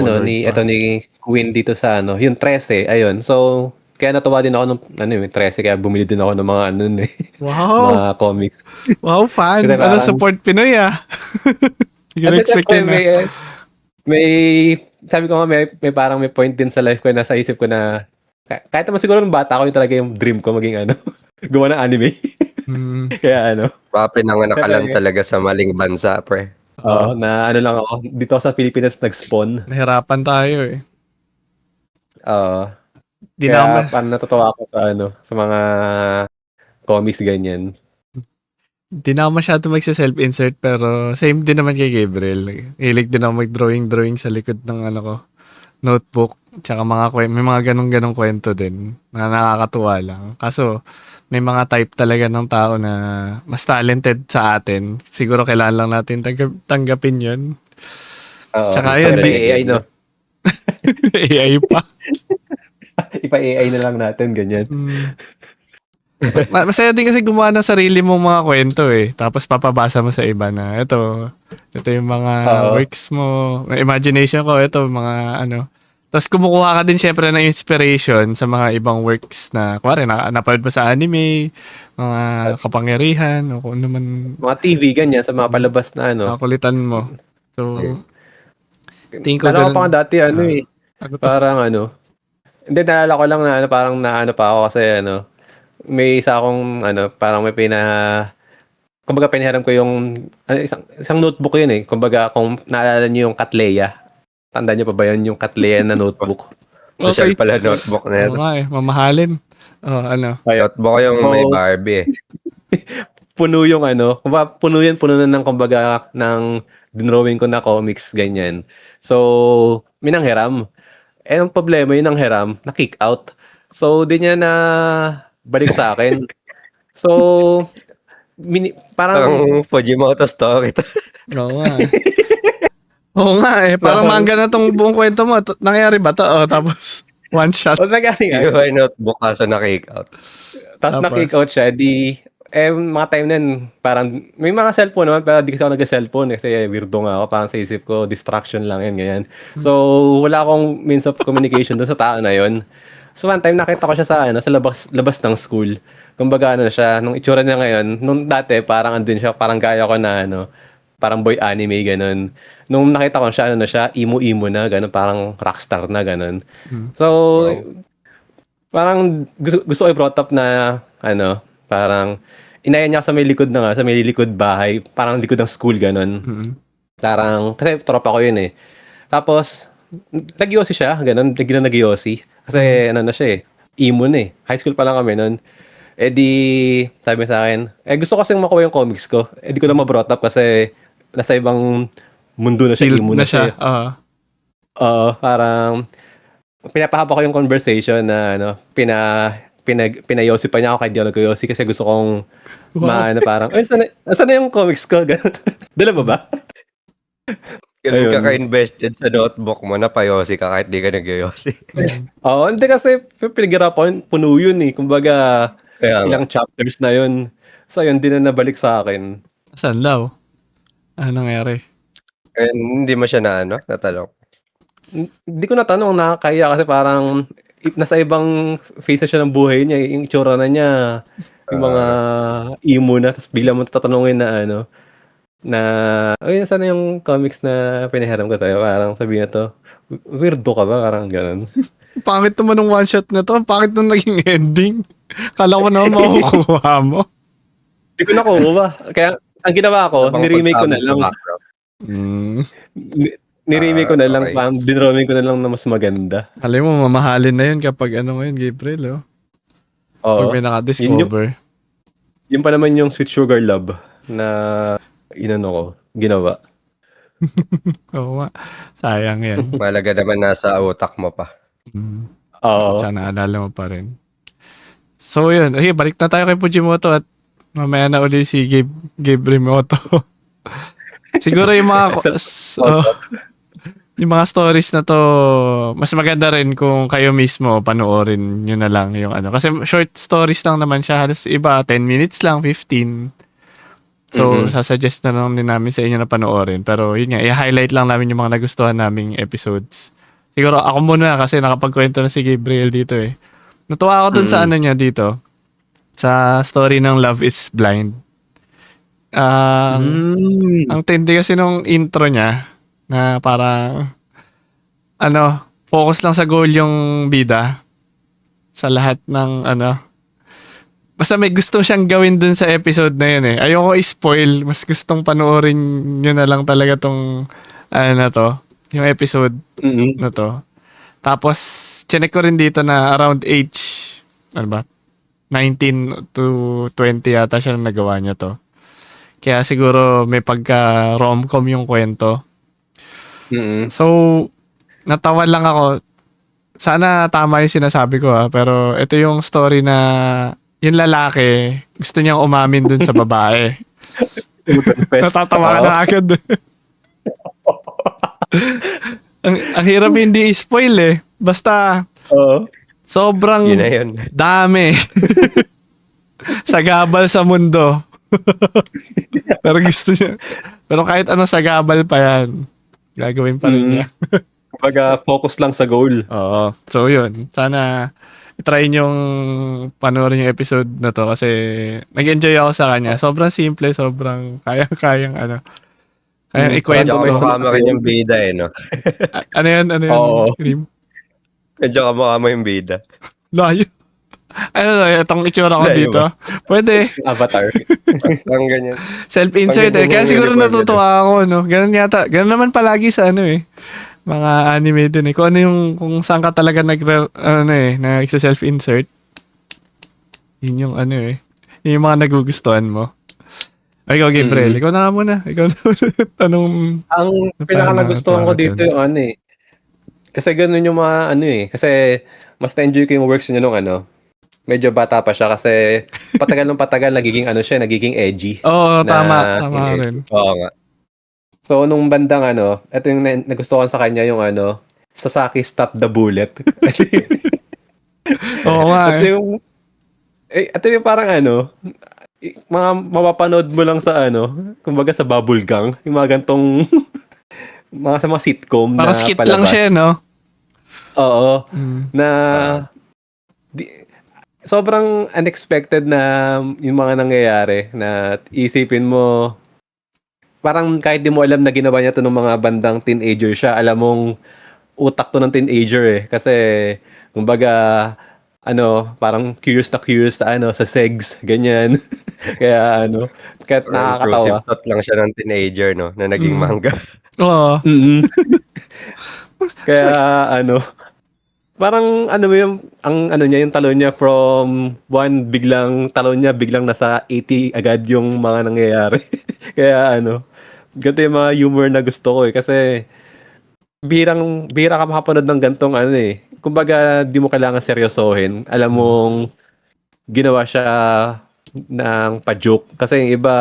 ni Queen dito sa yung 13, ayun. So, kaya natuwa din ako nung 13, kaya bumili din ako ng mga Wow! mga comics. Wow, fan! Kasi parang, support Pinoy Hindi ko na-expect yun may sabi ko nga, may parang may point din sa life ko na sa isip ko na kahit naman siguro nung bata ko, yung talaga yung dream ko maging gumawa ng anime. Kaya pinanganak ka lang talaga sa maling bansa, pre. na lang ako. Dito sa Pilipinas nag-spawn. Nahirapan tayo eh. Kaya parang natutuwa ako sa mga comics ganyan. Di na ako masyado magsa-self-insert pero same din naman kay Gabriel. Hilig din ako mag-drawing sa likod ng ko. Notebook, tsaka may mga ganong kwento din na nakakatuwa lang. Kaso, may mga type talaga ng tao na mas talented sa atin. Siguro kailangan lang natin tanggapin yun. Oo. Tsaka yun, Pero AI, no? AI pa. Ipa-AI na lang natin, ganyan. Masaya din kasi gumawa ng sarili mong mga kwento eh. Tapos papabasa mo sa iba na ito yung mga works mo. Imagination ko, ito mga ano. Tapos kumukuha ka din syempre ng inspiration sa mga ibang works na, kuwari, napanood mo sa anime, mga kapangyarihan, o kung ano man. Mga TV, ganyan, sa mga palabas na ano. Kulitan mo. So, tingin ko Nalala ko pa nga dati, ano to? parang hindi, nalala ko lang na parang naano pa ako kasi may isa akong parang may kumbaga pinahiram ko yung isang notebook yun eh. Kumbaga kung naalala niyo yung Katleya. Tanda niyo pa ba yun yung Katleya na notebook? Social pala notebook na Oo nga mamahalin. Notebook yung may Barbie eh. Puno yung kumbaga puno na ng kumbaga ng dinrawing ko na comics, ganyan. So, minanghiram. Ang problema yun ng hiram, na-kick out. So, di niya na balik sa akin. So, parang Fujimoto story. Oo nga. Oo nga eh. Parang manga na tong buong kwento mo. Nangyari ba to? Tapos, one shot. O, nangyari nga. Yung notebook kaso na-kick out. Tapos na-kick out siya. Mga time na parang, may mga cellphone naman, pero di kasi ako nag-cellphone kasi weirdo nga ako. Parang sa isip ko, distraction lang yan, ganyan. So, wala akong means of communication doon sa tao na yon. So, one time nakita ko siya sa labas ng school. Kumbaga, siya, nung itsura niya ngayon, nung dati, parang andun siya, parang gaya ko na, parang boy anime, ganun. Nung nakita ko siya, siya, emo-emo na, ganun, parang rockstar na, ganun. So, parang gusto ko i-brought up na, parang, inaya niya sa may likod bahay, parang likod ng school, ganun. Parang, kasi tropa ko yun eh. Tapos, nag-yosi siya, ganun, nag-yosi. Kasi, na siya eh, emo na eh. High school pa lang kami nun. Sabi sa akin, gusto ko kasing makuha yung comics ko. Di ko na ma-brought up kasi nasa ibang mundo na siya, emo na siya. Parang, pinapahaba ko yung conversation na, pinayosi pa niya ako kahit di ako nag-yosi kasi gusto kong parang, saan na yung comics ko? Ganun. Dala mo ba? Ganun ka ka-invested sa notebook mo na payosi ka kahit di ka nag-yosi. Oo, hindi kasi pinaghirapan, puno yun eh. Kumbaga, ilang chapters na yun. So, yun, din na nabalik sa akin. Saan daw? Ano nangyari? Hindi mo siya natanong? Hindi ko natanong, nakakaya kasi parang nasa ibang phase siya ng buhay niya. Yung itsura na niya, yung mga emo na, tapos bigla mo tatanungin saan yung comics na pinahiram ko sa'yo? Parang sabihin na to, weirdo ka ba? Parang ganun. Pangit naman ng one shot na to. Pangit nung naging ending. Kala ko naman makukuha mo. Hindi ko nakukuha. Kaya, ang ginawa ko, niremake ko na lang. Niremake ko na lang, dinrawing ko na lang na mas maganda. Alam mo, mamahalin na yun kapag ngayon, Gabriel, Oo. Pag may naka-discover. Yun pa naman yung Sweet Sugar Love na ginawa. Oo nga. Sayang yan. Malaga naman nasa utak mo pa. Oo. Tsaka naalala mo pa rin. So yun, balik na tayo kay Fujimoto at mamaya na uli si Gabe Remoto. Siguro yung mga yung mga stories na to, mas maganda rin kung kayo mismo panoorin nyo na lang yung kasi short stories lang naman siya, halos iba 10 minutes lang, 15. So sasuggest na lang din namin sa inyo na panoorin, pero yun nga, i-highlight lang namin yung mga nagustuhan naming episodes. Siguro ako muna kasi nakapagkwento na si Gabriel dito eh. Natuwa ako dun sa niya dito. Sa story ng Love is Blind. Ang tindi kasi nung intro niya na parang focus lang sa goal yung bida sa lahat ng basta may gusto siyang gawin dun sa episode na yun eh. Ayoko i-spoil, mas gustong panoorin nyo na lang talaga tong yung episode na to. Tapos chinek ko rin dito na around age 19 to 20 yata siya na nagawa niya to. Kaya siguro may pagka rom-com yung kwento. So, natawa lang ako. Sana tama yung sinasabi ko pero ito yung story na yung lalaki gusto niyang umamin dun sa babae. Natatawa ka na agad. ang hirap hindi i-spoil eh. Basta Oo. sobrang Yun na yun. dami. Sagabal sa mundo. Pero gusto niya. Pero kahit ano sagabal pa yan, gagawin pa rin niya. Kumbaga, focus lang sa goal. Oo. So yun, sana i-try niyong panoorin yung episode na to kasi nag-enjoy ako sa kanya. Sobrang simple, sobrang kayang kayang ikwento. Medyo kamukha mo rin yung bida no? Ano yan? Oo. Cream? Medyo kamukha mo yung bida. Layo. Ano itong itsura ko Layo dito? Pwede. Avatar. Ang ganyan. Self-insert Pag Kaya ganyan siguro yung natutuwa ako, no? Ganun yata. Ganun naman palagi sa mga anime din eh. Kung kung saan ka talaga self-insert. Yun yung Yun yung mga nagugustuhan mo. Ay, ikaw, Gabriel. Ikaw na nga muna. Ikaw na muna. Tanong. Ang pinaka nagustuhan ko dito yung kasi ganun yung mga kasi mas na-enjoy ko yung works niya nung medyo bata pa siya kasi patagal nagiging nagiging edgy. Oo, Na- tama rin. Oo nga. So nung bandang ito yung nagustuhan sa kanya yung Sasaki Stop the Bullet. Oo nga Ito yung ito yung parang mga mapapanood mo lang sa kumbaga sa Bubble Gang, yung mga gantong sa mga sitcom Para na skit palabas. lang siya, no? Oo. Mm. Na sobrang unexpected na yung mga nangyayari na isipin mo parang kahit di mo alam na ginawa niya to ng mga bandang teenager siya, alam mong utak to ng teenager kasi kumbaga parang curious sa sa segs, ganyan. Kaya kahit nakakatawa. Intrusive thought lang siya ng teenager, no? Na naging manga. Oo. Mm. Kaya parang yung niya yung talon niya from 1 biglang nasa 80 agad yung mga nangyayari. Kaya ganito yung mga humor na gusto ko kasi bihira ka makapanood ng gantong kumbaga di mo kailangan seryosohin. Alam mong ginawa siya ng pa-joke kasi yung iba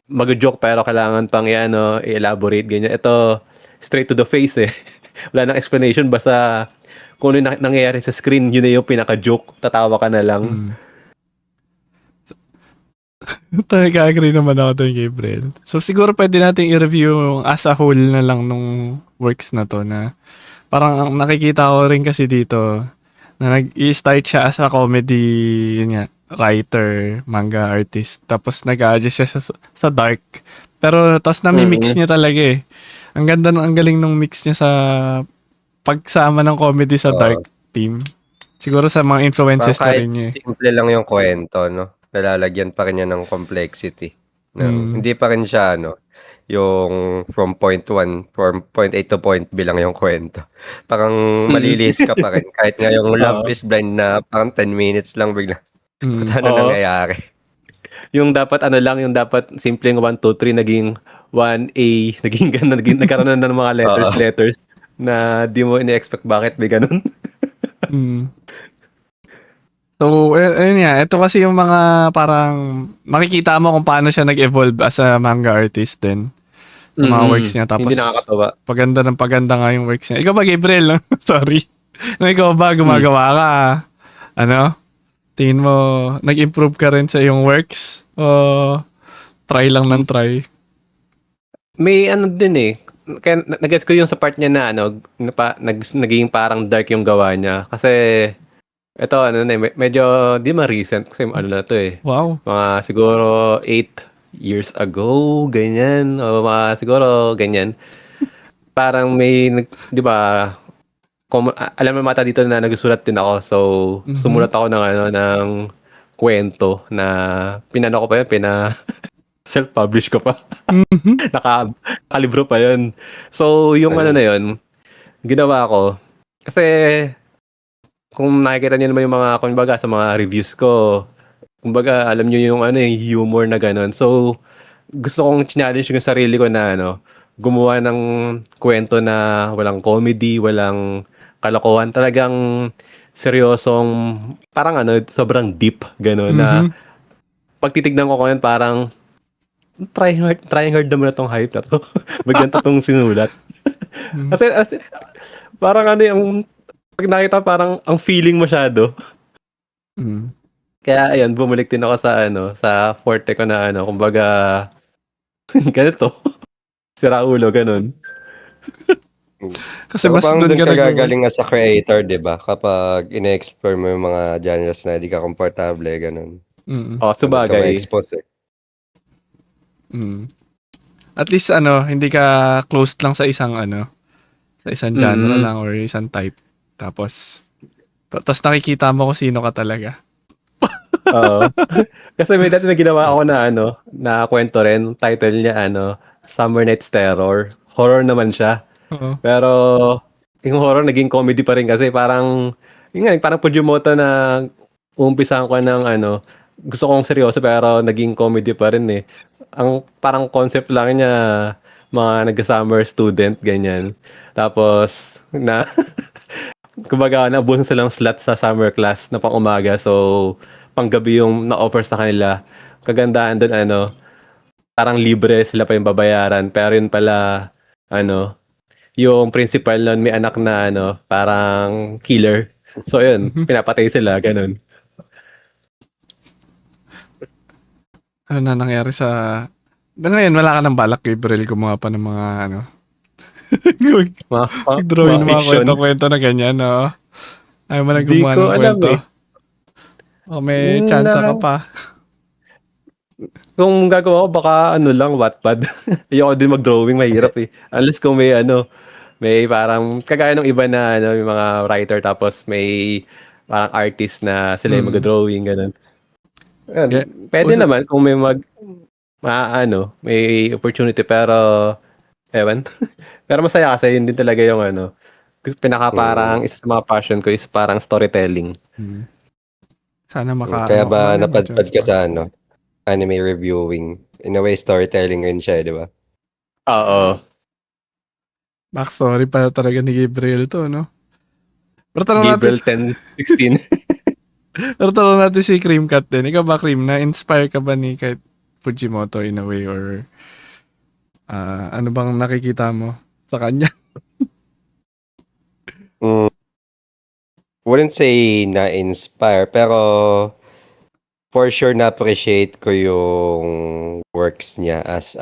mag-joke pero kailangan pang i-elaborate ganyan. Ito straight to the face Wala nang explanation, basta kung ano yung nangyayari sa screen, yun na yung pinaka-joke, tatawa ka na lang. Agree naman ako doon, Gabriel. So siguro pwede natin i-review as a whole na lang nung works na to na parang nakikita ko rin kasi dito na nag-i-start siya as a comedy, yun nga, writer, manga artist. Tapos nag-a-adjust siya sa dark. Pero tapos nami-mix niya talaga Ang ganda ang galing nung mix niya sa pagsama ng comedy sa dark theme. Siguro sa mga influences na rin niya. Simple lang yung kwento, no? Nalalagyan pa rin niya ng complexity. No? Hindi pa rin siya, yung from point A to point B lang yung kwento. Parang malilis ka pa rin. Kahit nga yung Love is Blind na parang 10 minutes lang bigla. Ano nangyayari? Yung dapat yung dapat simpleng 1, 2, 3 naging 1A, naging ganun, nagkaroon na ng mga letters na di mo ina-expect bakit may ganun. So, ayun nga. Ito kasi yung mga parang makikita mo kung paano siya nag-evolve as a manga artist din sa mga works niya. Tapos, hindi nakakatawa. paganda nga yung works niya. Ikaw ba, Gabriel? Sorry. Ikaw ba, gumagawa ka? Tingin mo, nag-improve ka rin sa iyong works? O try lang ng try? May din kaya nag-guess ko yung sa part niya na naging parang dark yung gawa niya. Kasi ito medyo di recent kasi na to Wow. Mga siguro 8 years ago, ganyan. O mga siguro ganyan. Parang may di ba alam mo mata dito na nagsusulat din ako. So sumulat ako ng kwento na pinano ko pa yun, self-publish ko pa. Nakalibro pa yun. So, yung na yun, ginawa ko. Kasi, kung nakikita niyo naman yung mga, kumbaga, sa mga reviews ko, kumbaga, alam niyo yung humor na gano'n. So, gusto kong challenge yung sarili ko na, gumawa ng kwento na walang comedy, walang kalokohan. Talagang seryosong, parang sobrang deep, gano'n, na Mhm. pag titignan ko ngayon parang, trying hard naman na tong hype na 'to. Ba't ganito 'tong sinulat? Mhm. Kasi parang yung 'pag nakita parang ang feeling masyado. Mhm. Kaya ayun, bumalik din ako sa forte ko na kumbaga ganito, sira ulo, gano'n. Kasi Pero mas parang dun dun ka ka nag-work. gagaling as a creator, 'di ba? Kapag ine-explore mo yung mga genres na di ka komportable, ganun. Mm. Dun ka Sabagay. ma-expose, eh. Mm. At least hindi ka closed lang sa sa isang genre Mm. lang or isang type. Tapos nakikita mo kung sino ka talaga. Oo. Kasi may ginawa ako na kwento rin. Title niya Summer Night's Terror. Horror naman siya. Oo. Pero yung horror naging comedy pa rin kasi parang yun nga, parang Fujimoto na umpisahan ko ng gusto kong seryoso pero naging comedy pa rin eh. Ang parang concept lang niya, mga nag-summer student, ganyan. Tapos kumbaga nabuhan silang slot sa summer class na pang umaga, so panggabi yung na-offer sa kanila. Kagandahan doon parang libre, sila pa yung babayaran, pero yun pala yung principal nun may anak na parang killer. So yun, Mhm. pinapatay sila, ganun. Ano na nangyari sa... Ngayon, wala ka ng balak, Gabriel, gumawa pa ng mga Mga Mag-drawing ng mga fiction. kwento-kwento na ganyan, no? Ayaw mo na Di gumawa ko ng alam kwento. eh. O may chance ka Na, pa. kung gagawa ko baka lang, Wattpad. Ayoko din mag-drawing, mahirap eh. Unless kung may parang kagaya ng iba na may mga writer tapos may parang artist na sila yung Mm. mag-drawing, ganun. Ayun, Yeah. pwede naman kung may opportunity, pero ewan. Pero masaya kasi yun din talaga yung pinaka parang Mm. isa sa mga passion ko is parang storytelling. Mm. Sana Kaya ba malay mo, napadpad chance ka pa. sa anime reviewing? In a way, storytelling rin siya, di ba? Oo. Backstory pa talaga ni Gabriel to, no? Pero tanong natin, Gabriel 1016. pero tanong natin si Cream Cat din. Ikaw ba, Cream, na-inspire ka ba ni kahit Fujimoto in a way or ano bang nakikita mo sa kanya? Mm, wouldn't say na-inspire, pero for sure na-appreciate ko yung works niya as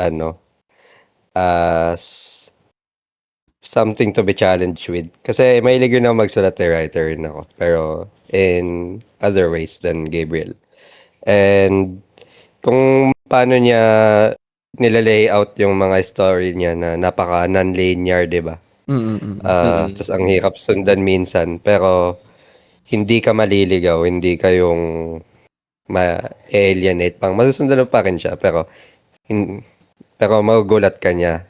something to be challenged with. Kasi mahilig rin ako magsulat, writer rin ako. Pero in other ways than Gabriel. And kung paano niya nila-layout yung mga story niya na napaka non-linear, di ba? Mm. Mm. Tas ang hirap sundan minsan, pero hindi ka maliligaw, hindi ka yung ma-alienate. Masusundan mo pa rin siya, pero magugulat ka niya.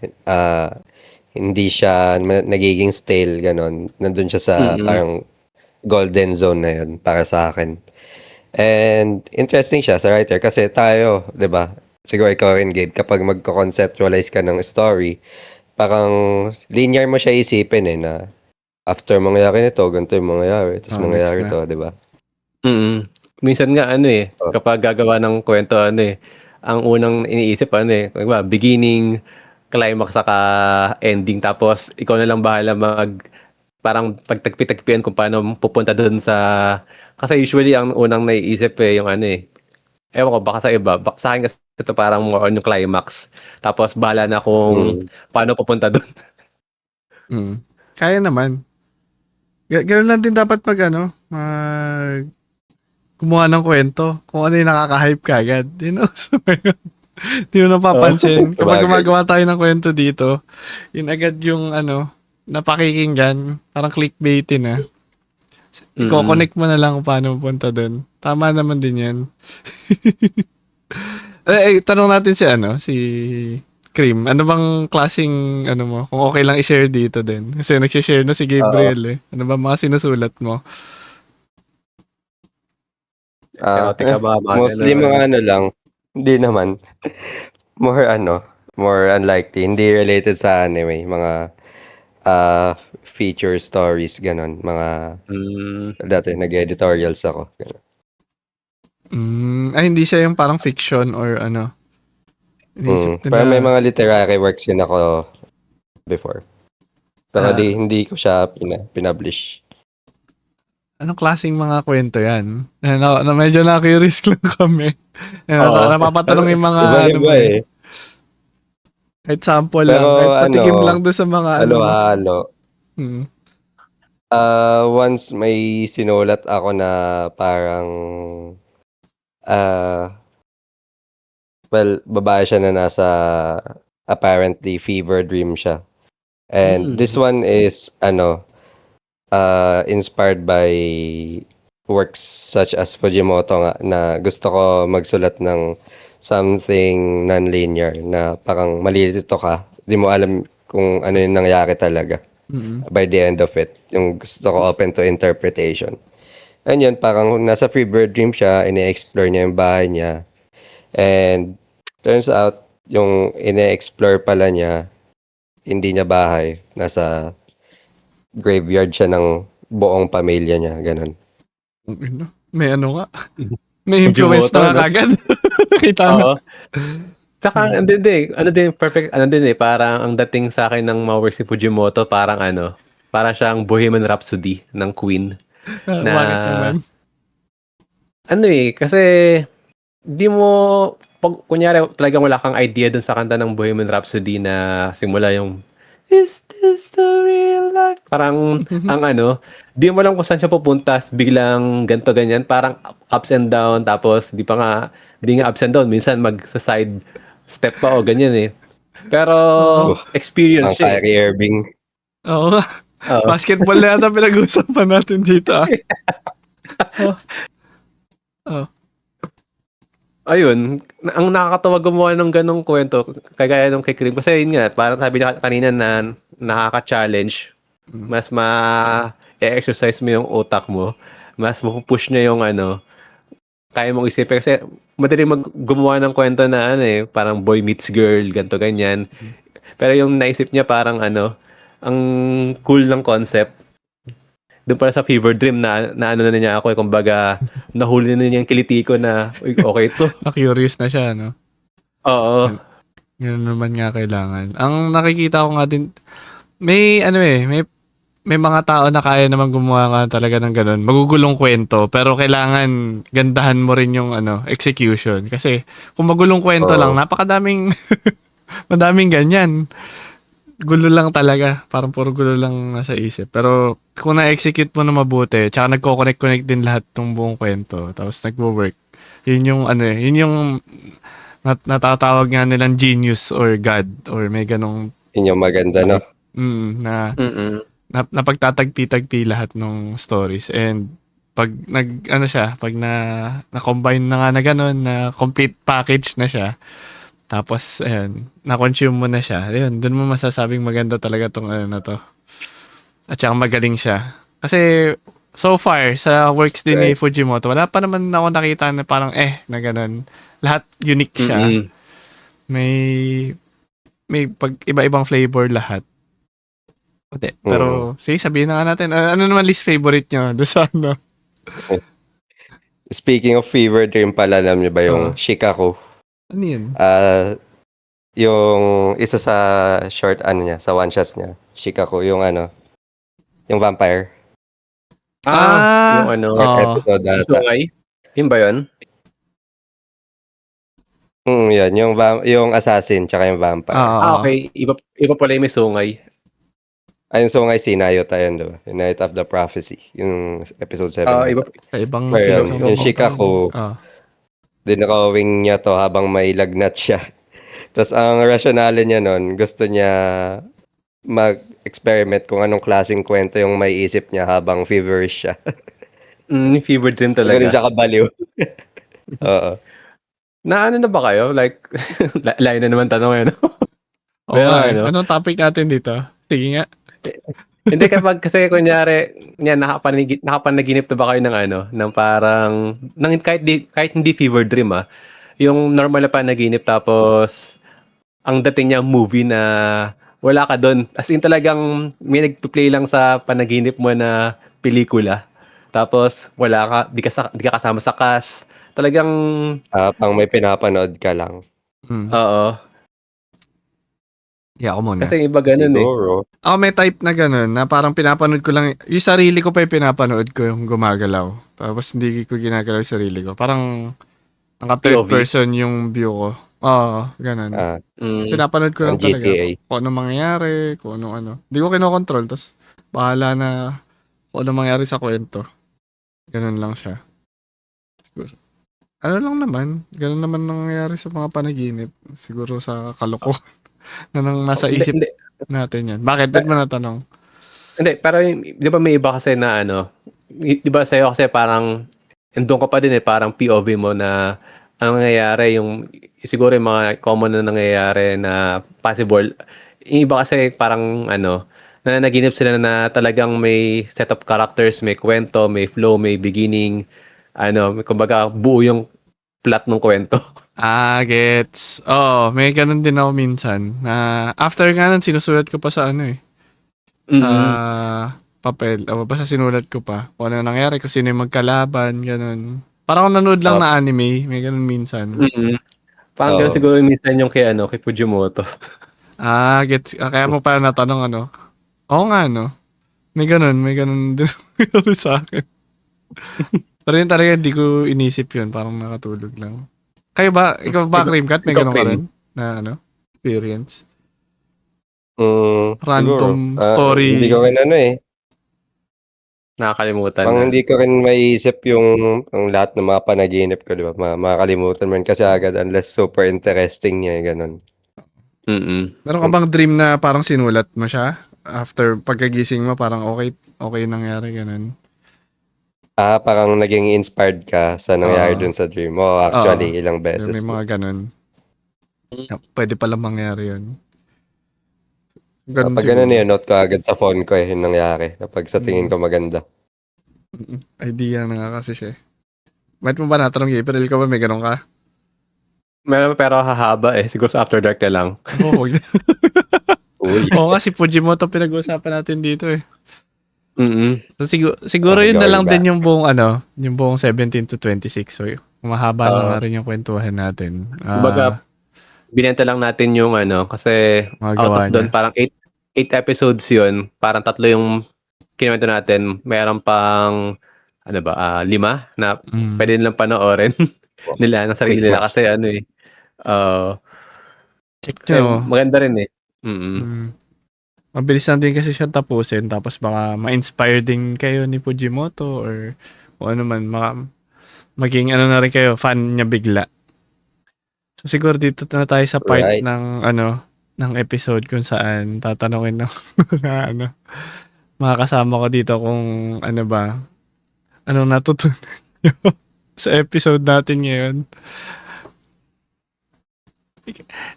Hindi siya nagiging stale, ganon. Nandun siya sa Mm. parang golden zone na yun para sa akin. And interesting siya sa writer kasi tayo, 'di ba? Siguro ikaw rin, Gabe, kapag magko-conceptualize ka ng story, parang linear mo siya isipin na after mangyari nito, ganito yung mangyayari, tapos Next mangyayari na. to, 'di ba? Mm. Minsan nga Oh. kapag gagawa ng kwento ang unang iniisip diba, beginning, climax saka ending, tapos ikaw na lang bahala parang pagtagpi-tagpian kung paano pupunta doon sa, kasi usually ang unang naiisip yung ewan ko baka sa iba, sa akin kasi ito parang more on yung climax. Tapos bahala na kung Mm. paano pupunta doon. Mm. Kaya naman. Ganun lang din dapat gumawa ng kwento. Kung ano yung nakaka-hype ka agad. So, di mo Oh. napapansin. Kapag Sabagay. gumagawa tayo ng kwento dito, yun agad yung napakikinggan. Parang clickbaitin na. Mm. Iko-connect mo na lang kung paano punta doon. Tama naman din yan. Tanong natin si Cream. Ano bang klaseng mo? Kung okay lang i-share dito din. Kasi nag-share na si Oo. Gabriel eh. Ano ba mga sinusulat mo? Erotica ba, mga Mostly ganon. mga lang, hindi naman. More more unlikely. Hindi related sa anime. Mga feature stories, ganon. Mga dati nag-editorials ako. Ganon. Ay, hindi siya yung parang fiction or ano. Iniisip Pero may nila. mga literary works din ako before. Pero hindi ko siya pinablish. Anong klaseng mga kwento yan? Medyo na-curious lang kami. Napapatanong yung mga Iba-iba eh. kahit sample Pero lang, kahit patikim lang doon sa mga halo-halo. Hmm. Once may sinulat ako na parang babae siya na nasa apparently fever dream siya. And this one is inspired by works such as Fujimoto nga, na gusto ko magsulat ng something non-linear na parang malilito ka. Di mo alam kung ano yung nangyari talaga by the end of it. Yung gusto ko open to interpretation. And yun, parang nasa fever dream siya, ine-explore niya yung bahay niya. And turns out, yung ine-explore pala niya, hindi niya bahay. Nasa graveyard siya ng buong pamilya niya, ganun. May ano nga. May influence na kagad. Kita mo. Tsaka, perfect, parang ang dating sa akin ng mga works si Fujimoto, parang parang siyang Bohemian Rhapsody ng Queen. Bakit naman? Kasi, di mo, pag, kunyari, talagang wala kang idea dun sa kanta ng Bohemian Rhapsody na simula yung, is this the real life? Parang, di mo alam kung saan siya pupunta, biglang ganto ganyan, parang ups and down, tapos di nga ups and down, minsan mag-side step pa o ganyan eh. Pero, experience siya. Kyrie Irving. Oo. Basketball na yata pinag-uusapan natin dito. Ayun, ang nakakatawa gumawa ng ganong kwento, kagaya nung kay Krim. Kasi yun nga, parang sabi niya kanina na nakaka-challenge. Mas ma-exercise mo yung utak mo. Mas mapupush niya yung kaya mong isipin. Kasi madali gumawa ng kwento na parang boy meets girl, ganto ganyan. Pero yung naisip niya parang ang cool ng concept. Doon pala sa fever dream na na niya ako, kumbaga nahuli na niya yung kiliti ko na okay to. Na-curious na siya, no? Oo. Yun naman nga kailangan. Ang nakikita ko nga din, may mga tao na kaya naman gumawa nga talaga ng ganun. Magugulong kwento, pero kailangan gandahan mo rin yung execution. Kasi kung magulong kwento lang, napakadaming madaming ganyan. Gulo lang talaga. Parang puro gulo lang nasa isip. Pero kung na-execute mo na mabuti, tsaka nagko-connect din lahat ng buong kwento, tapos nagwo-work. Yun yung yun yung natatawag nga nilang genius or God or may ganong Yun yung maganda, no? Na pagtatagpi-tagpi lahat ng stories. And pag pag na-combine na nga na ganun, na complete package na siya, tapos, ayun, na-consume mo na siya. Ayun, dun mo masasabing maganda talaga tong na to. At saka magaling siya. Kasi, so far, sa works din ni Fujimoto, wala pa naman ako nakita na parang na ganun. Lahat unique siya. May iba-ibang flavor lahat. Pero, sige, sabihin na nga natin. Ano naman least favorite nyo? Doon sa Speaking of fever dream pala, alam niyo ba yung Shikaku? Ano yun? Yung isa sa short niya, sa one shots niya, Shikaku, yung yung vampire. Yung episode Sungay? Yun ba yun? Yan, yung assassin tsaka yung vampire. Okay. Iba pala yung may sungay. Yung sungay si Nayota yun, diba? Yung Night of the Prophecy, yung episode 7. Sa ibang yung Shikaku, dinrawing niya to habang may lagnat siya. Tapos ang rationale niya nun, gusto niya mag-experiment kung anong klaseng kwento yung may isip niya habang feverish siya. Fever dream talaga. Ganun siya kabaliw. Oo. Na ba kayo? Like, lain na naman tanong yun. Anong topic natin dito? Sige nga. Hindi kasi kunyari, yan, nakapanaginip na ba kayo ng parang, kahit hindi fever dream yung normal na panaginip tapos ang dating niya movie na wala ka doon. As in talagang may nagpe-play lang sa panaginip mo na pelikula. Tapos wala ka, di ka kasama sa cast. Talagang Pang may pinapanood ka lang. oo. Yeah, ako muna. Kasi yung iba ganun eh. Siguro. Ako may type na ganun, na parang pinapanood ko lang, yung sarili ko pa yung pinapanood ko yung gumagalaw. Tapos hindi ko ginagalaw yung sarili ko. Parang naka-third POV. person yung view ko. Oo, ganun. Pinapanood ko lang Ang talaga GTA. kung ano mangyayari, kung ano. Hindi ko kinokontrol, tapos bahala na kung ano mangyayari sa kwento. Ganun lang siya. Siguro. Ano lang naman, ganun naman nangyayari sa mga panaginip. Siguro sa kalokohan na nang nasa isip Hindi, natin yan. Bakit? Ba't mo natanong? hindi, pero di ba may iba kasi na ano, di ba sa'yo kasi parang, andun ka pa din eh, parang POV mo na ang nangyayari, yung siguro yung mga common na nangyayari na possible. Yung iba kasi parang ano, na naginip sila na talagang may set of characters, may kwento, may flow, may beginning, ano, kumbaga buo yung plot ng kwento. Gets. Oo, may ganun din ako minsan. Na after nga nun, sinusulat ko pa sa ano eh. Sa papel. O basta sinulat ko pa. Kung ano nangyari, kung sino yung magkalaban, ganun. Parang kung nanood lang na anime, may ganun minsan. Parang ganun siguro minsan yung kay Fujimoto. Gets. Kaya mo pa natanong ano. Oo nga, no? May ganun din sa akin. Pero yun talaga, hindi ko inisip yun. Parang nakatulog lang. Kayo ba, ikaw ba, Creamcat? May ganun ka rin na ano, experience? Random Siguro. story. Hindi ko rin ano eh. Nakakalimutan Pang na. hindi ko rin maiisip yung lahat ng mga panaginip ko, di ba? Makakalimutan mo rin kasi agad unless super interesting niya, ganun. Meron ka bang dream na parang sinulat mo siya? After pagkagising mo, parang okay nangyari, ganun. Parang naging inspired ka sa nangyari dun sa dream mo. Actually, ilang beses. May mga ganun. Pwede pala mangyari yun. Ganun Pag ganun yun, note ko agad sa phone ko yung nangyari. Kapag sa tingin ko maganda. Idea na nga kasi siya. Ba't mo ba natanong, Gabriel, ka ba may ganun ka? Meron pero hahaba eh. Siguro sa After Dark na lang. Oo. Uy. Oo nga, si Fujimoto pinag-uusapan natin dito eh. So, siguro Okay, yun na going lang back. din yung buong 17 to 26. So, mahaba na nga rin yung kwentuhan natin. Kumbaga, binenta lang natin yung kasi Mga out gawa of doon, niya. parang 8 episodes yun. Parang 3 yung kinuwento natin. Meron pang, 5 na pwede nilang panoorin nila ng sarili Quick nila. maps. Kasi Check kasi nyo. maganda rin eh. Mabilis lang din kasi siya tapusin. Tapos baka ma-inspire din kayo ni Fujimoto or kung ano man. Maging na rin kayo, fan niya bigla. So siguro dito na tayo sa part Right. ng episode kung saan tatanungin ng mga kasama ko dito kung anong natutunan nyo sa episode natin ngayon.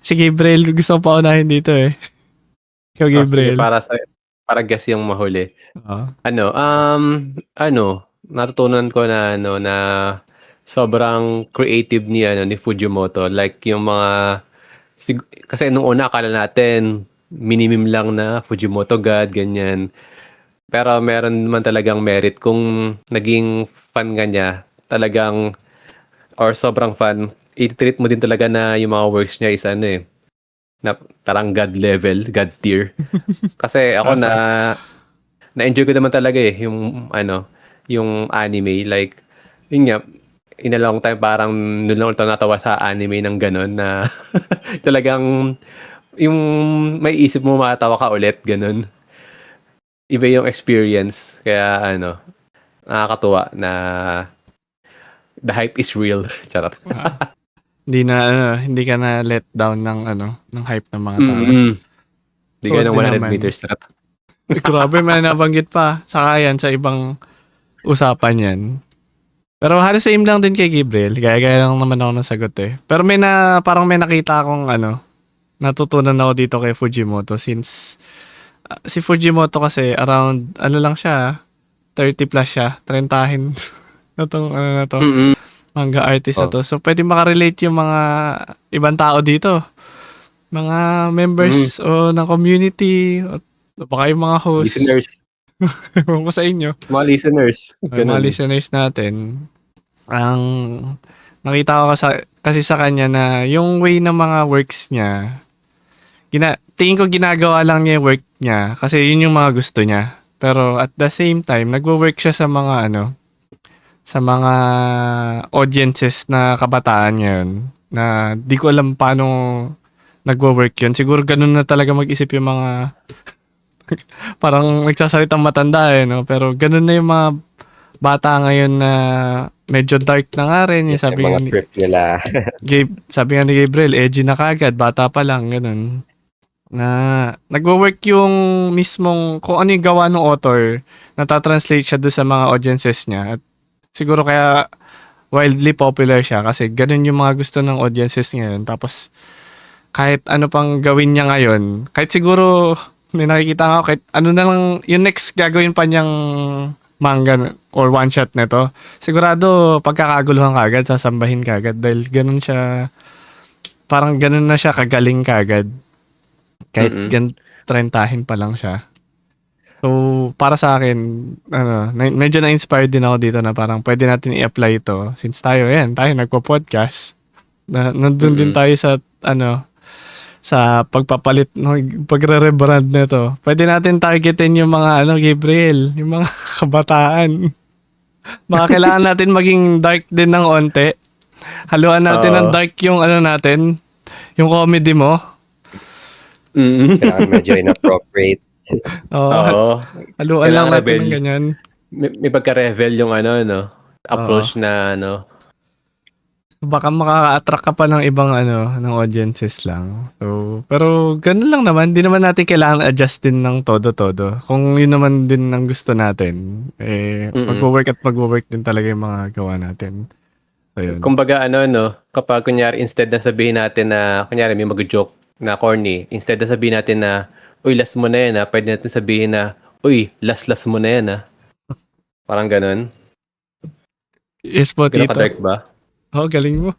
Si Gabriel, gusto ko pa unahin dito eh. Ikaw, Gabriel. Sige, para guess yung mahuli. Natutunan ko na na sobrang creative ni Fujimoto. Like yung mga kasi nung una akala natin minimum lang na Fujimoto God, ganyan. Pero meron man talagang merit kung naging fan ka niya, talagang or sobrang fan, i-treat mo din talaga na yung mga works niya is na parang God level, God tier. Kasi ako na-enjoy ko naman talaga yung yung anime, like yun nga, in a long time parang noon lang ako natawa sa anime ng ganun na talagang yung may isip mo matawa ka ulit, ganun. Iba yung experience, kaya nakakatuwa na the hype is real. Charot. Hindi ka na let down ng hype ng mga tao. Hindi ka ng 100 naman. meters. Charot. Grabe, may nabanggit pa. Saka yan, sa ibang usapan yan. Pero halos same lang din kay Gabriel. Gaya lang naman ako ng sagot eh. Pero parang may nakita akong natutunan ako dito kay Fujimoto since si Fujimoto kasi around, lang siya, 30 plus siya, 30 na to. Manga artist na to. So, pwede makarelate yung mga ibang tao dito. mga members o ng community o baka yung mga host. Listeners. Ewan ko sa inyo. Mga listeners. Mga Ganun. listeners natin. Ang nakita ko kasi sa kanya na yung way ng mga works niya, tingin ko ginagawa lang niya yung work niya kasi yun yung mga gusto niya. Pero at the same time, nagwo-work siya sa mga sa mga audiences na kabataan ngayon na di ko alam paano nagwo-work yun. Siguro ganun na talaga mag-isip yung mga parang nagsasalitang matanda no? Pero ganun na yung mga bata ngayon na medyo dark na nga rin. Yung sabi Yung nga mga ni, script nila. sabi nga ni Gabriel, edgy na kagad, bata pa lang, ganun. Na nagwo-work yung mismong, kung ano yung gawa ng author, natatranslate siya doon sa mga audiences niya. At siguro kaya wildly popular siya kasi ganun yung mga gusto ng audiences ngayon. Tapos kahit ano pang gawin niya ngayon, kahit siguro may nakikita nga ako, kahit ano na lang, yung next gagawin pa niyang manga or one shot nito, sigurado pagkakaguluhan kagad, sasambahin kagad dahil ganun siya, parang ganun na siya kagaling kagad. Kahit trentahin pa lang siya. So, para sa akin, medyo na-inspired din ako dito na parang pwede natin i-apply ito since tayo nagpo-podcast. Nandun din tayo sa, sa pagpapalit, pagre-rebrand nito. Pwede natin targetin yung mga, Gabriel, yung mga kabataan. Baka kailangan natin maging dark din ng onte. Haluan natin ng dark yung, natin, yung comedy mo. Kailangan medyo inappropriate. Oo. Haluan lang Kailangan natin rebel. ng ganyan. May pagka-revel yung approach na Baka makaka-attract ka pa ng ibang ng audiences lang. So, pero ganun lang naman, di naman natin kailangan adjust din ng todo-todo. Kung yun naman din ang gusto natin, magwo-work din talaga yung mga gawa natin. So, yun. Kumbaga kapag kunyari instead na sabihin natin na kunyari may mag-joke na corny, instead na sabihin natin na uy, last mo na yan pwede natin sabihin na uy, last mo na yan Parang ganun. Yes po, Ganun Tito. ka-dark ba? Galing mo.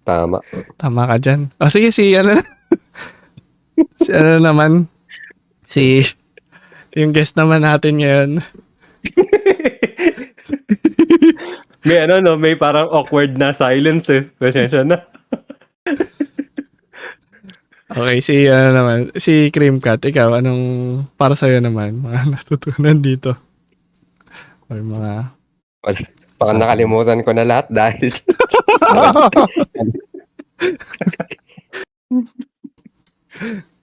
Tama. Tama ka dyan. Sige, si naman, yung guest naman natin ngayon. May parang awkward na silence Pasensya na. Okay, si Creamcat, ikaw, anong para sa'yo naman, mga natutunan dito? Or mga... Baka nakalimutan ko na lahat dahil...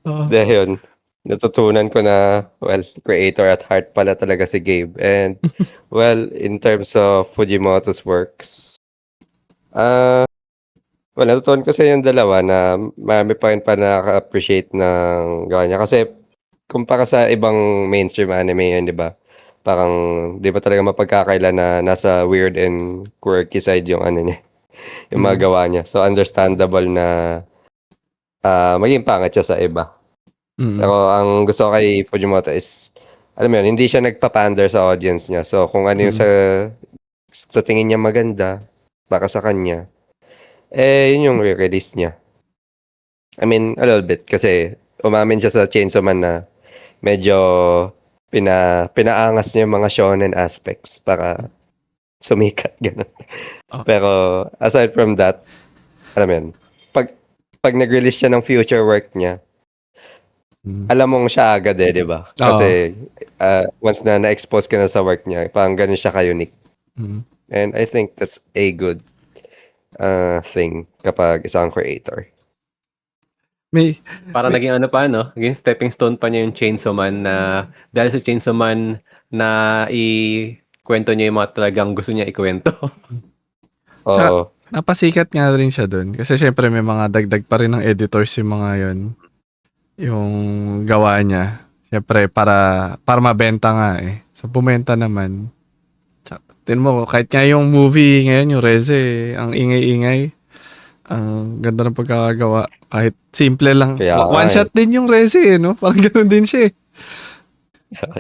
Dahil natutunan ko na, creator at heart pala talaga si Gabe. And, in terms of Fujimoto's works, natutunan ko sa yung dalawa na marami pa rin pa nakaka-appreciate ng gawa niya. Kasi, kumpara sa ibang mainstream anime yun, di ba? Parang, di ba talaga mapagkakailan na nasa weird and quirky side yung niya, yung mga gawa niya. So, understandable na maging pangit siya sa iba. Pero ang gusto ko kay Fujimoto is, alam mo yun, hindi siya nagpapander sa audience niya. So, kung ano yung sa tingin niya maganda, para sa kanya, yun yung re-release niya. I mean, a little bit. Kasi, umamin siya sa Chainsaw Man na medyo pinaangas niya yung mga shonen aspects para sumikat, gano'n. Pero, aside from that, alam mo yun, pag nag-release siya ng future work niya, alam mong siya agad di ba? Kasi, once na na-expose ka na sa work niya, parang ganun siya ka-unique. And I think that's a good thing kapag isang creator. Para naging naging stepping stone pa niya yung Chainsaw Man na dahil sa Chainsaw Man na ikwento niya yung mga talagang gusto niya ikwento. Oo. Napasikat nga rin siya dun. Kasi syempre may mga dagdag pa rin ng editors yung mga yun. Yung gawa niya. Syempre para mabenta nga So bumenta naman. Tignan mo, kahit nga yung movie ngayon, yung Reze, ang ingay-ingay. Ang ganda ng pagkakagawa. Kahit simple lang. Kaya One shot din yung Reze, no? Parang ganoon din siya.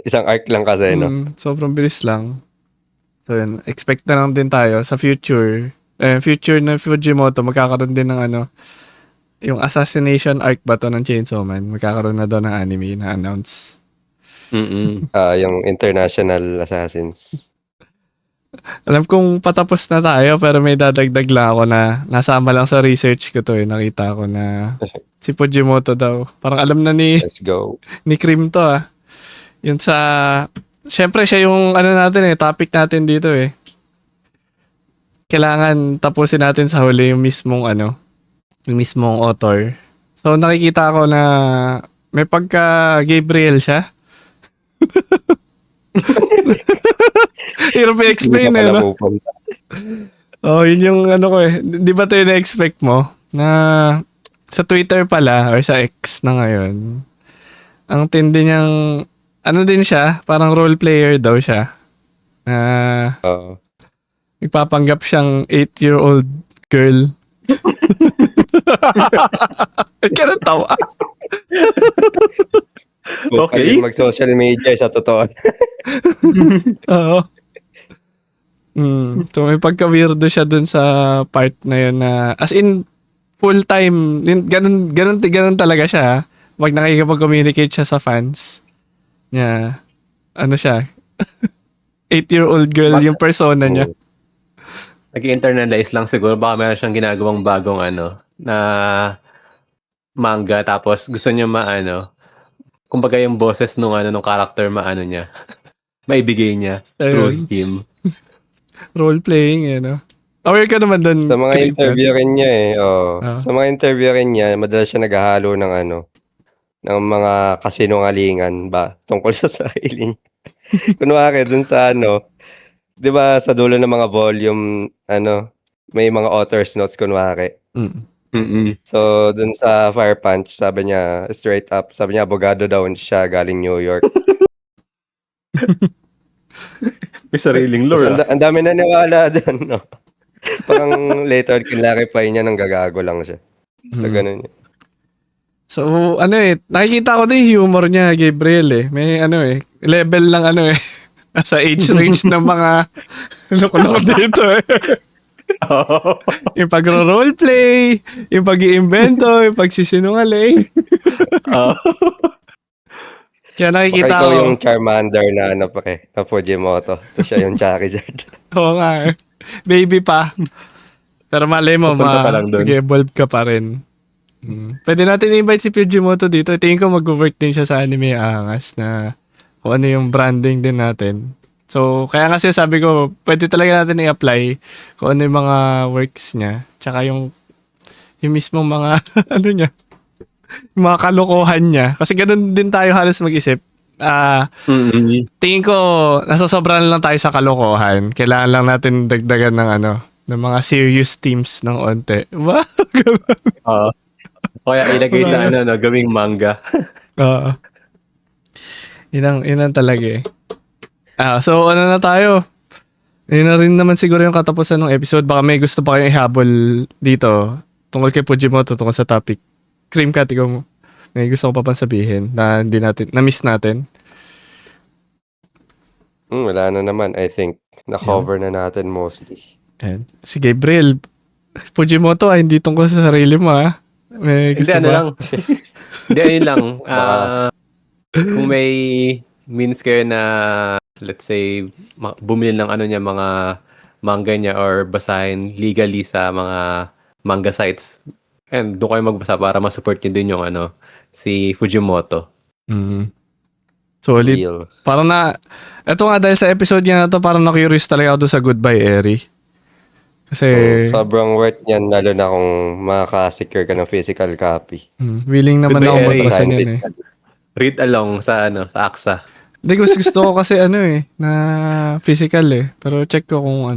Isang arc lang kasi, no? Sobrang bilis lang. So yun, expect na lang din tayo sa future. future na Fujimoto, magkakaroon din ng ano, yung assassination arc ba to ng Chainsaw Man? Magkakaroon na daw ng anime na announce. Yung International Assassins. Alam kong patapos na tayo, pero may dadagdag lang ako na nasama lang sa research ko to eh. Nakita ko na si Fujimoto daw. Parang alam na Let's go. ni Cream to ah. Yun sa, syempre siya yung ano natin eh, topic natin dito eh. Kailangan tapusin natin sa huli yung mismong ano, yung mismong author. So nakikita ko na may pagka Gabriel siya. Hirap i-explain Hindi ka eh, pala no? pupunta. Oh, yun yung ano ko eh. Di ba ito yung na-expect mo? Na sa Twitter pala or sa X na ngayon, ang tindi niyang, ano din siya, parang role player daw siya. Na Oo. nagpapanggap siyang 8-year-old girl. Ka na tawa. Okay. Pag mag-social media sa totoo. Oo. So may pagka-weirdo siya dun sa part na yun na, as in, full-time, ganun talaga siya. Pag nakikipag-communicate siya sa fans niya, ano siya, 8-year-old girl yung persona niya. Nag-internalize lang siguro. Baka meron siyang ginagawang bagong ano, na manga. Tapos gusto niya maano, kumbaga yung boses nung character maano niya. Maibigay niya through Ayun. him. Role-playing, eh, no? Aware ka naman dun. Sa mga Cream Cat? interview rin niya eh. Ah. Sa mga interview rin niya, madalas siya naghahalo ng ng mga kasinungalingan ba tungkol sa sarili niya. Kunwari dun sa 'di ba sa dulo ng mga volume may mga author's notes kunwari. So dun sa Fire Punch, sabi niya straight up, sabi niya abogado daw siya galing New York. May sariling Tapos lore. ang dami naniwala doon, no? Parang later clarify niya nang gagago lang siya. So ganun. So, ano eh, nakikita ko din yung humor niya, Gabriel eh. May level lang nasa age range ng mga loko-loko dito eh. Yung pagro-roleplay, yung pag-iimbento, yung pagsisinungaling. Kaya Baka nakikita ikaw ko. yung Charmander na na Fujimoto. Tapos siya yung Charizard. Oo nga eh. Baby pa. Pero malay mo, Pupunta pa lang dun. mag-evolve ka pa rin. Pwede natin i-invite si Fujimoto dito. Tingin ko mag-work din siya sa Anime Angas na kung ano yung branding din natin. So, kaya kasi sabi ko, pwede talaga natin i-apply kung ano yung mga works niya. Tsaka yung mismong mga, ano niya, yung mga kalokohan niya. Kasi ganun din tayo halos mag-isip. Tingin ko, nasosobrahan lang tayo sa kalokohan. Kailangan lang natin dagdagan ng mga serious themes ng onte. Wow! Kaya ilagay sa gawing manga. Oo. Yun ang talaga eh. So ano na tayo? Yun na rin naman siguro yung katapusan ng episode. Baka may gusto pa kayong ihabol dito tungkol kay Fujimoto, tungkol sa topic. Cream Cat, ikaw mo. May gusto ko pa pang sabihin na na-miss natin. Wala na naman. I think na-cover na natin mostly. Ayan. Si Gabriel, Fujimoto hindi tungkol sa sarili mo ha. May gusto Hindi, ba? lang. Hindi, ayun lang. Kung may means kayo na, let's say, bumili ng mga manga niya or basahin legally sa mga manga sites, and doon kayo magbasa para ma-support nyo din yung si Fujimoto. Solid. Real. Parang eto nga dahil sa episode niya na to, parang na-curious talaga ako doon sa Goodbye Eri. Kasi sobrang worth niyan lalo na kung makaka-secure ka ng physical copy. willing naman Goodbye, ako Eri. magbasa niyan eh. Read along sa sa AXA. Hindi, gusto ko kasi na physical eh. Pero check ko kung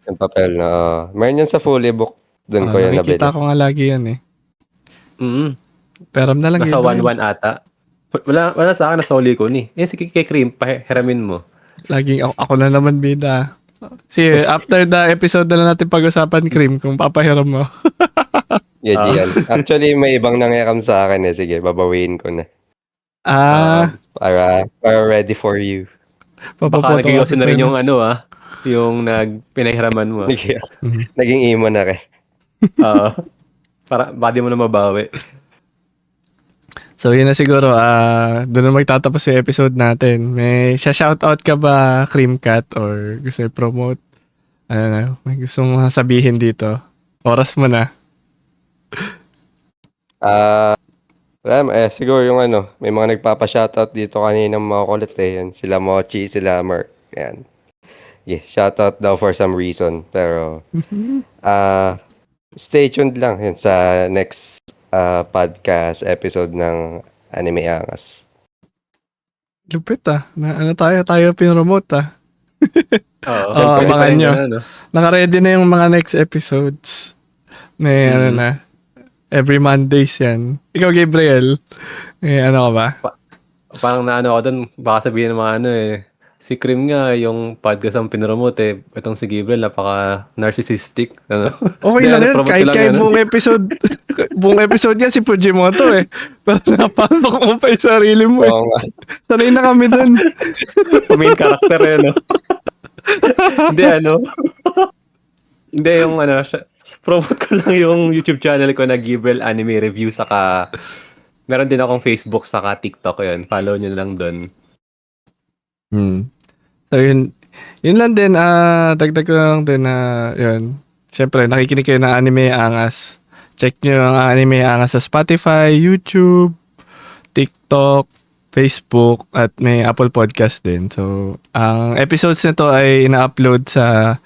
Yung papel na meron yan sa full ebook. Doon ko yan nabili. nakikita ko nga lagi yan eh. Peram na lang. Nasa Gabriel. 1-1 ata. Wala sa akin, nasa huli ko ni. Sige, kay Cream, pahiramin mo. Laging ako na naman bida. Sige, after the episode na lang natin pag-usapan, Cream, kung papahiram mo. Yeah, Gian. Actually, may ibang nangyakam sa akin eh. Sige, babawiin ko na. Para ready for you. Baka Papapoto nag-iossin na rin yung yung pinahiraman mo. Mhm. Naging emo na rin. Para body mo na mabawi. So, yun na siguro. Doon na magtatapos yung episode natin. May shoutout ka ba, Creamcat? Or gusto i-promote? Ano na, may gusto mong sabihin dito? Oras mo na. Siguro yung may mga nagpapa-shoutout dito kaninang mga kulit yan. Sila Mochi, sila Merc. Yan. Yeah, shoutout daw for some reason. Pero, stay tuned lang yun sa next podcast episode ng Anime Angas. Lupit ano tayo pinromote Oo. abangan nyo. Naka-ready na yung mga next episodes. May ano na. Every Mondays yan. Ikaw, Gabriel. Ano ka ba? Parang naano ako doon, baka sabihin ng mga si Cream nga, yung podcast ang pinromote itong si Gabriel, napaka-narcissistic. Ano? Okay lang yun. Kahit buong episode yan si Fujimoto Pero napasok mo pa yung sarili mo Oo nga. Sanay na kami dun. Main character no? Hindi, yung promote ko lang yung YouTube channel ko na Gabriel Anime Review, saka meron din akong Facebook saka TikTok yun. Follow nyo lang doon. So yun lang din, dagdag ko lang din yun. Siyempre, nakikinig kayo ng Anime Angas. Check nyo ang Anime Angas sa Spotify, YouTube, TikTok, Facebook, at may Apple Podcast din. So, ang episodes nito ay ina-upload sa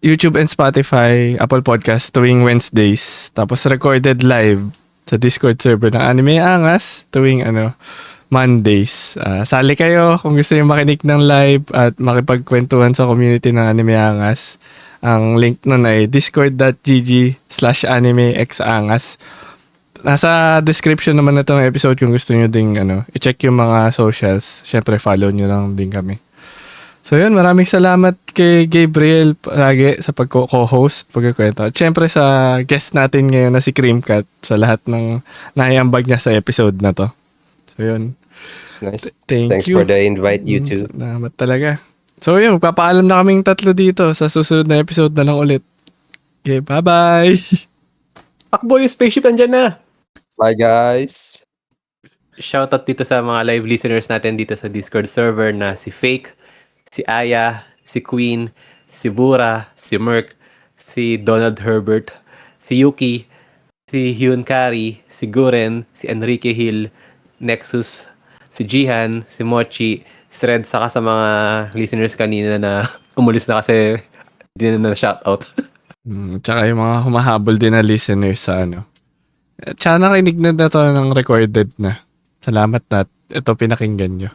YouTube and Spotify, Apple Podcast tuwing Wednesdays. Tapos recorded live sa Discord server ng Anime Angas tuwing Mondays. Sali kayo kung gusto niyo makinig ng live at makipagkwentuhan sa community ng Anime Angas. Ang link nun ay discord.gg/animexangas. Nasa description naman na itong episode kung gusto niyo ding i-check yung mga socials. Syempre follow niyo lang din kami. So yun, maraming salamat kay Gabriel lagi sa pag-co-host, pagkukwento. At syempre sa guest natin ngayon na si Creamcat sa lahat ng naiambag niya sa episode na to. So yun. Nice. Thanks for the invite, you too. Salamat talaga. So yun, magpapaalam na kaming tatlo dito sa susunod na episode na lang ulit. Okay, bye-bye! Takbo yung spaceship, andyan na! Bye, guys! Shoutout dito sa mga live listeners natin dito sa Discord server na si Fake, si Aya, si Queen, si Bura, si Merc, si Donald Herbert, si Yuki, si Hyun Kari, si Guren, si Enrique Hill, Nexus, si Jihan, si Mochi, si Red, saka sa mga listeners kanina na umulis na kasi hindi na shoutout. Tsaka yung mga humahabol din na listeners sa Tsaka nakinig na to ng recorded na. Salamat na ito pinakinggan nyo.